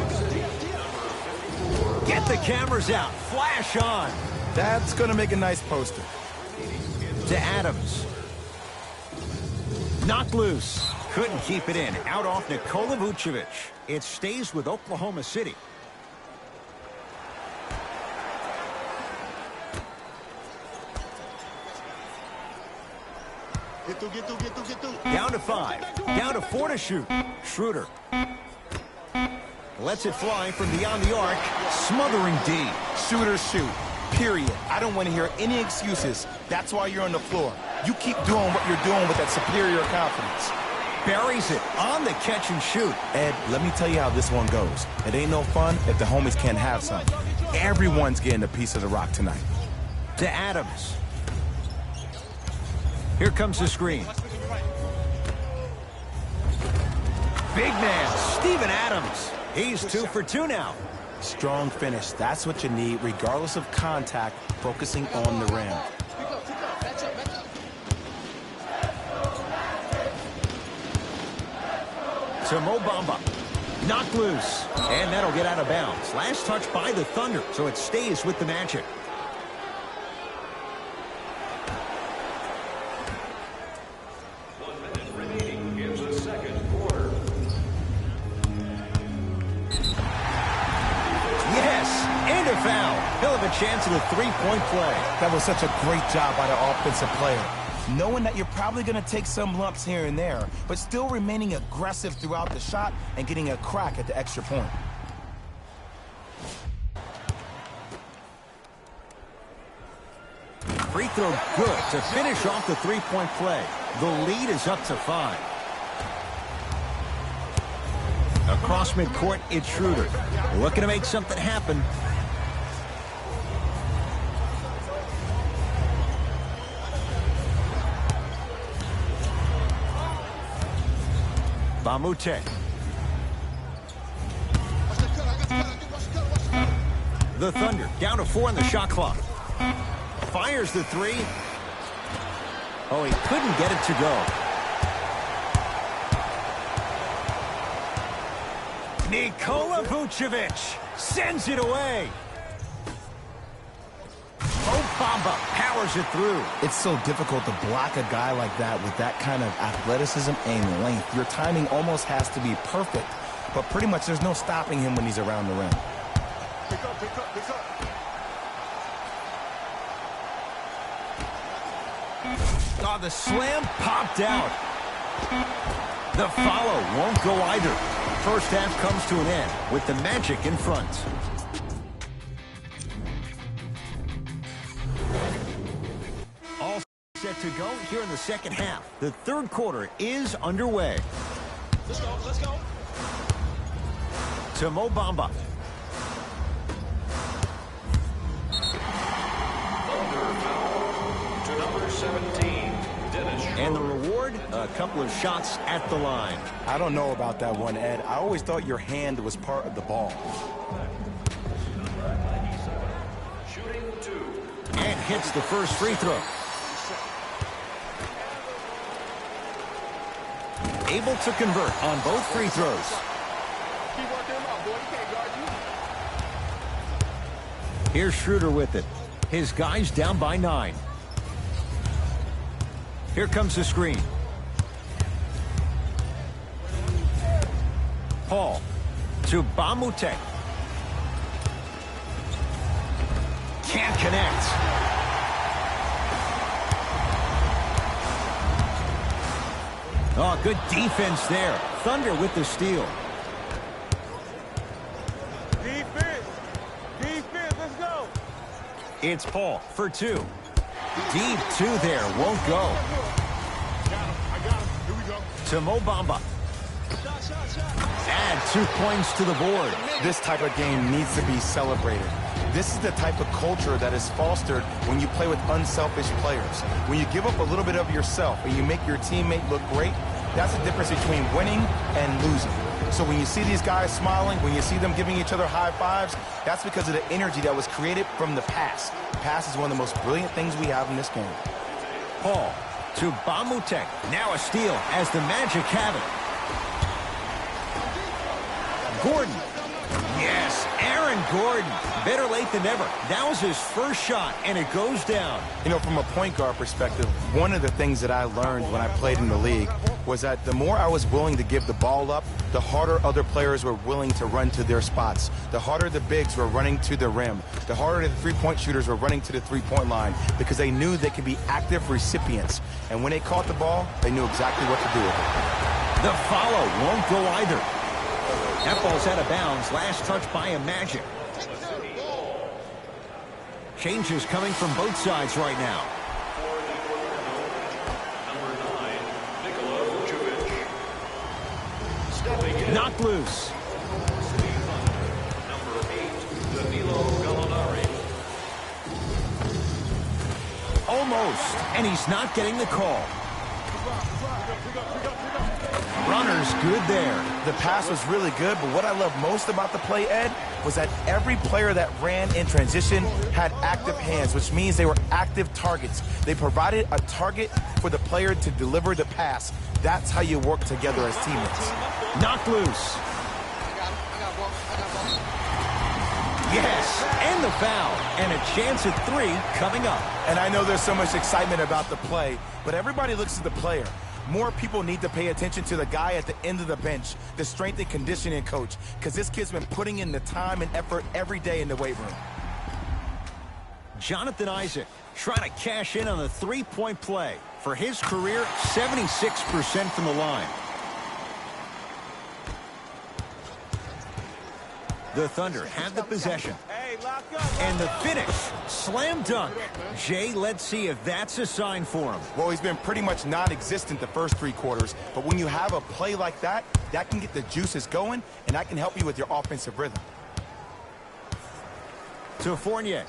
D: Into the game.
B: Get the cameras out. Flash on.
C: That's going to make a nice poster.
B: To Adams. Knocked loose. Couldn't keep it in. Out off Nikola Vucevic. It stays with Oklahoma City.
F: Get through.
B: Down to 5. Down to 4 to shoot. Schroeder. Lets it fly from beyond the arc. Smothering D.
C: Shooters shoot. Period. I don't want to hear any excuses. That's why you're on the floor. You keep doing what you're doing with that superior confidence.
B: Buries it on the catch and shoot.
C: Ed, let me tell you how this one goes. It ain't no fun if the homies can't have some. Everyone's getting a piece of the rock tonight.
B: To Adams. Here comes the screen. Big man, Steven Adams. He's 2 for 2 now.
C: Strong finish. That's what you need, regardless of contact, focusing on the rim.
B: To Mo Bamba. Knocked loose. And that'll get out of bounds. Last touch by the Thunder, so it stays with the Magic. He'll have a chance at a three-point play.
C: That was such a great job by the offensive player. Knowing that you're probably going to take some lumps here and there, but still remaining aggressive throughout the shot and getting a crack at the extra point.
B: Free throw good to finish off the three-point play. The lead is up to 5. Across midcourt, it's Schroeder. Looking to make something happen. Bamute. The Thunder down to 4 on the shot clock. Fires the three. Oh, he couldn't get it to go. Nikola Vucevic sends it away. Mo Bamba powers it through.
C: It's so difficult to block a guy like that with that kind of athleticism and length. Your timing almost has to be perfect, but pretty much there's no stopping him when he's around the rim.
I: Pick up, pick up, pick up.
B: Oh, the slam popped out. The follow won't go either. First half comes to an end with the Magic in front. All set to go here in the second half. The third quarter is underway.
I: Let's go, let's go.
B: To Mo Bamba.
D: To number 17, Dennis Schroeder.
B: And the reward, a couple of shots at the line.
C: I don't know about that one, Ed. I always thought your hand was part of the ball.
D: Shooting 2.
B: And hits the first free throw. Able to convert on both free throws.
I: Keep working him out, boy. He can't guard you.
B: Here's Schroeder with it. His guys down by 9. Here comes the screen. Paul to Bamute. Can't connect. Oh, good defense there. Thunder with the steal.
I: Defense. Defense, let's go.
B: It's Paul for 2. Deep 2 there, won't go.
I: I got him. Here we go.
B: To Mo Bamba. Add 2 points to the board.
C: This type of game needs to be celebrated. This is the type of culture that is fostered when you play with unselfish players. When you give up a little bit of yourself and you make your teammate look great, that's the difference between winning and losing. So when you see these guys smiling, when you see them giving each other high fives, that's because of the energy that was created from the pass. The pass is one of the most brilliant things we have in this game.
B: Paul to Bamute. Now a steal as the Magic have it. Gordon. Yes, Aaron Gordon. Better late than never. That was his first shot, and it goes down.
C: You know, from a point guard perspective, one of the things that I learned when I played in the league was that the more I was willing to give the ball up, the harder other players were willing to run to their spots. The harder the bigs were running to the rim. The harder the three-point shooters were running to the three-point line because they knew they could be active recipients. And when they caught the ball, they knew exactly what to do with it.
B: The follow won't go either. That ball's out of bounds. Last touch by a Magic. Changes coming from both sides right now.
D: Number 9, Nikola Vucevic. Stepping in.
B: Knocked loose.
D: Number 8, Danilo Gallinari.
B: Almost. And he's not getting the call. Runner's good there.
C: The pass was really good, but what I love most about the play, Ed, was that every player that ran in transition had active hands, which means they were active targets. They provided a target for the player to deliver the pass. That's how you work together as teammates.
B: Knocked loose. Yes, and the foul. And a chance at 3 coming up.
C: And I know there's so much excitement about the play, but everybody looks at the player. More people need to pay attention to the guy at the end of the bench, the strength and conditioning coach, because this kid's been putting in the time and effort every day in the weight room.
B: Jonathan Isaac trying to cash in on the three-point play. For his career, 76% from the line. The Thunder have the possession. And the finish, slam dunk. Jay, let's see if that's a sign for him.
C: Well, he's been pretty much non-existent the first 3 quarters, but when you have a play like that, that can get the juices going, and that can help you with your offensive rhythm.
B: To Fournier.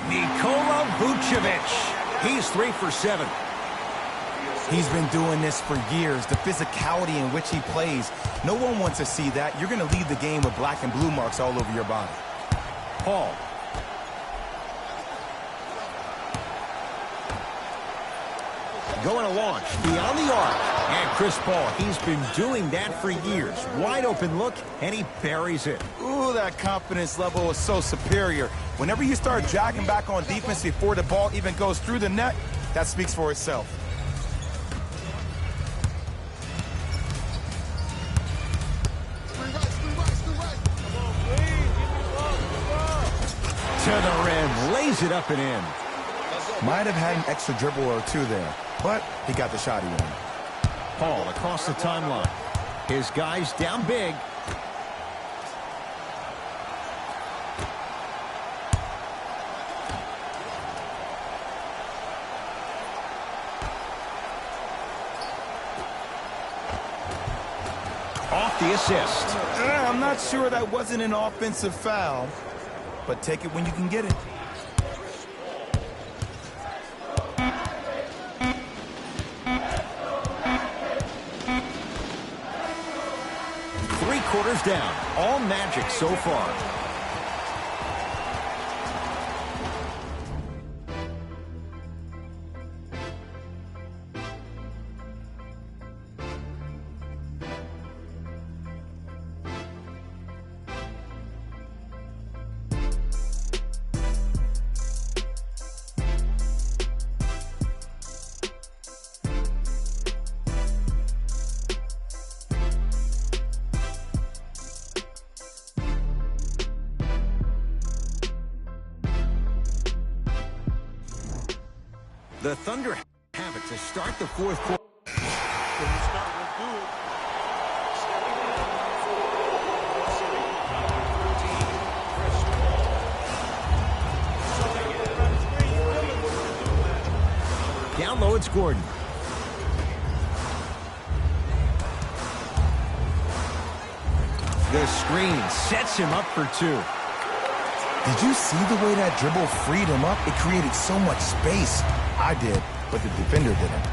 B: Nikola Vucevic. He's 3 for 7.
C: He's been doing this for years. The physicality in which he plays, no one wants to see that. You're going to leave the game with black and blue marks all over your body.
B: Paul. Going to launch beyond the arc. And Chris Paul, he's been doing that for years. Wide open look, and he buries it.
C: Ooh, that confidence level is so superior. Whenever you start jogging back on defense before the ball even goes through the net, that speaks for itself.
B: To the rim, lays it up and in.
C: Might have had an extra dribble or two there, but he got the shot he wanted.
B: Paul across the timeline. His guys down big. Off the assist.
C: I'm not sure that wasn't an offensive foul, but take it when you can get it.
B: Quarters down. All Magic so far. The Thunder have it to start the fourth quarter. Down low, it's Gordon. The screen sets him up for two.
C: Did you see the way that dribble freed him up? It created so much space. I did, but the defender didn't.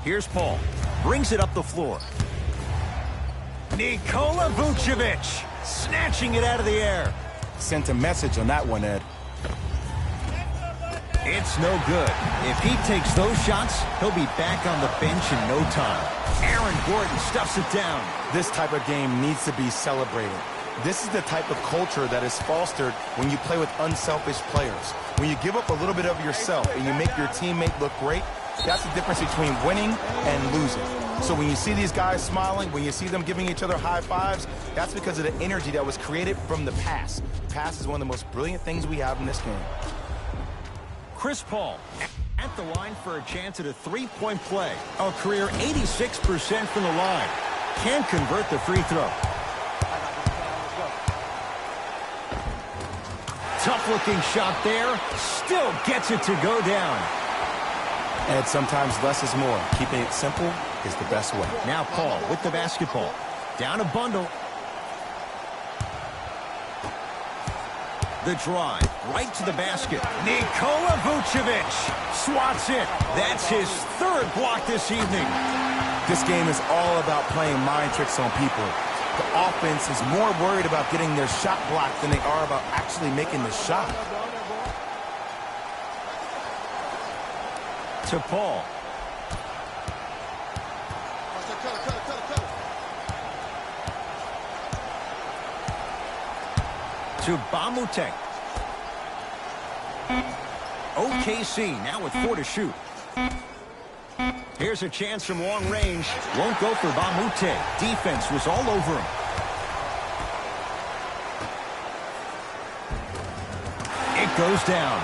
B: Here's Paul. Brings it up the floor. Nikola Vucevic snatching it out of the air.
C: Sent a message on that one, Ed.
B: It's no good. If he takes those shots, he'll be back on the bench in no time. Aaron Gordon stuffs it down.
C: This type of game needs to be celebrated. This is the type of culture that is fostered when you play with unselfish players. When you give up a little bit of yourself and you make your teammate look great, that's the difference between winning and losing. So when you see these guys smiling, when you see them giving each other high fives, that's because of the energy that was created from the pass. Pass is one of the most brilliant things we have in this game.
B: Chris Paul at the line for a chance at a three-point play. A career 86% from the line. Can't convert the free throw. Tough-looking shot there. Still gets it to go down.
C: And sometimes less is more. Keeping it simple is the best way.
B: Now Paul with the basketball. Down a bundle. The drive right to the basket. Nikola Vucevic swats it. That's his third block this evening.
C: This game is all about playing mind tricks on people. The offense is more worried about getting their shot blocked than they are about actually making the shot.
B: To Paul. To Bamute. OKC now with 4 to shoot. Here's a chance from long range. Won't go for Bamute. Defense was all over him. It goes down.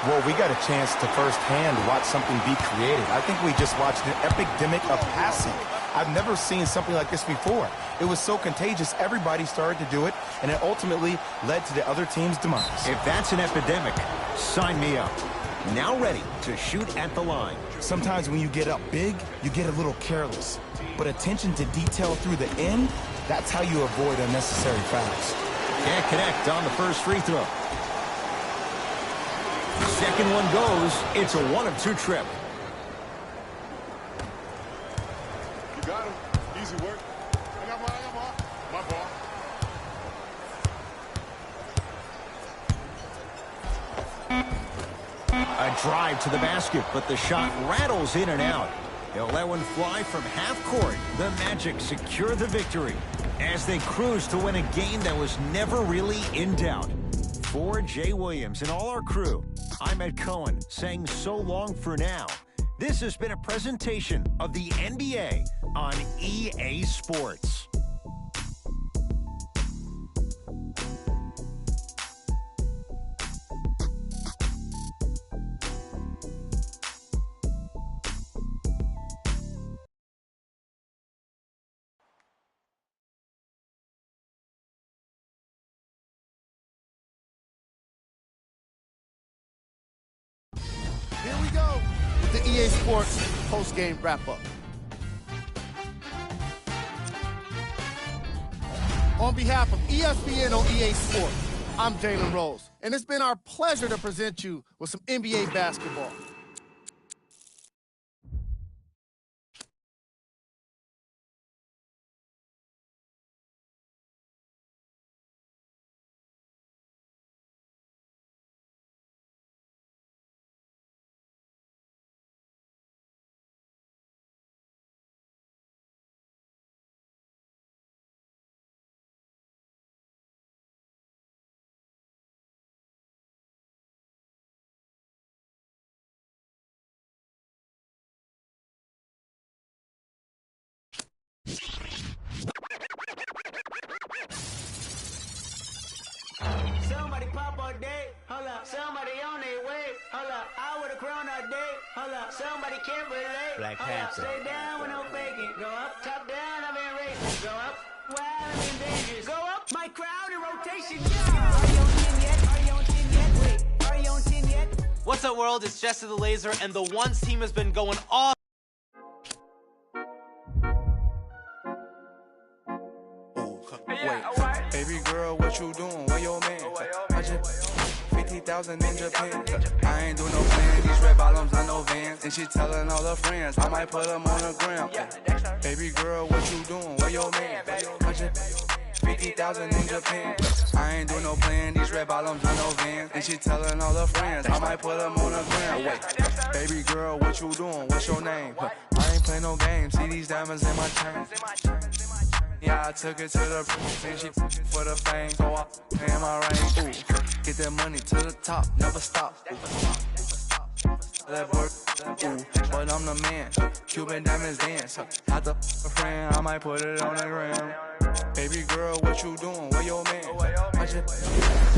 C: Well, we got a chance to firsthand watch something be created. I think we just watched an epidemic of passing. I've never seen something like this before. It was so contagious, everybody started to do it, and it ultimately led to the other team's demise.
B: If that's an epidemic, sign me up. Now ready to shoot at the line.
C: Sometimes when you get up big, you get a little careless. But attention to detail through the end, that's how you avoid unnecessary fouls.
B: Can't connect on the first free throw. Second one goes. It's a 1 of 2 trip. drive to the basket, but the shot rattles in and out. He'll let one fly from half court. The Magic secure the victory as they cruise to win a game that was never really in doubt. For Jay Williams and all our crew, I'm Ed Cohen saying so long for now. This has been a presentation of the NBA on EA Sports.
E: Here we go with the EA Sports post-game wrap-up. On behalf of ESPN on EA Sports, I'm Jalen Rose, and it's been our pleasure to present you with some NBA basketball.
N: Somebody pop all day, hold up. Somebody on their way, hold up. I would've grown all day, hold up. Somebody can't relate,
O: Black
N: hold up.
O: Panther.
N: Stay down with no faking. Go up, top down, I'm in racing. Go up, wild, I'm in dangerous. Go up, my crowd in rotation, yeah. Are you on 10 yet? Are you on 10 yet? Wait, are you on 10 yet?
O: What's up, world? It's Jesse the Laser, and the Ones team has been going all.
P: Wait, baby girl, what you doing? Where your man? I just 50,000 in Japan. I ain't do no plan. These red bottoms, I know Vans. And she telling all her friends, I might put them on the gram. Baby girl, what you doing? Where your man? I just 50,000 in Japan. I ain't do no plan. These red bottoms, I know Vans. And she telling all her friends, I might put them on the gram. Wait, baby girl, what you doing? What's your name? I ain't play no games. See these diamonds in my chain. Yeah, I took it to the and she for the fame. So I pay my range. Ooh, get that money to the top, never stop. Ooh. That work, ooh, but I'm the man. Cuban diamonds dance. Had the friend, I might put it on the gram. Baby girl, what you doing? Where your man? I just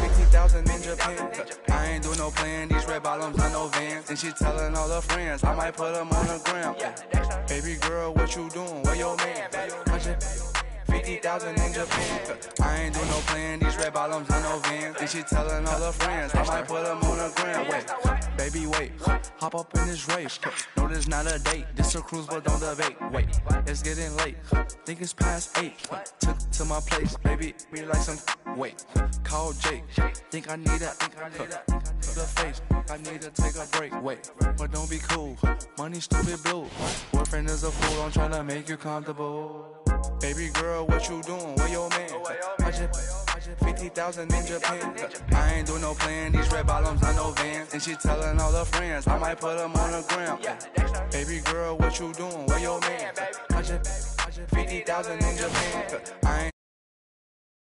P: 50,000 in Japan. I ain't do no plan. These red bottoms, I know Vans. And she telling all her friends, I might put them on the gram. Baby girl, what you doing? Where your man? I just 50,000 in Japan. I ain't do no plan. These red bottoms, I know Vans. And she telling all her friends, I might put them on the gram. Wait, baby, wait. Hop up in this race. No, this not a date. This a cruise, but don't debate. Wait, it's getting late. Think it's past 8. Took to my place, baby. Me like some. Wait, call Jake. Think I need a. The face. I need to take a break. Wait, but don't be cool. Money stupid blue. Boyfriend is a fool. I'm trying to make you comfortable. Baby girl, what you doing? Where your man? I just 50,000 in Japan. I ain't do no plan. These red bottoms, I know Vans. And she telling all her friends, I might put them on the gram. Baby girl, what you doing? Where your man? I just 50,000 in Japan.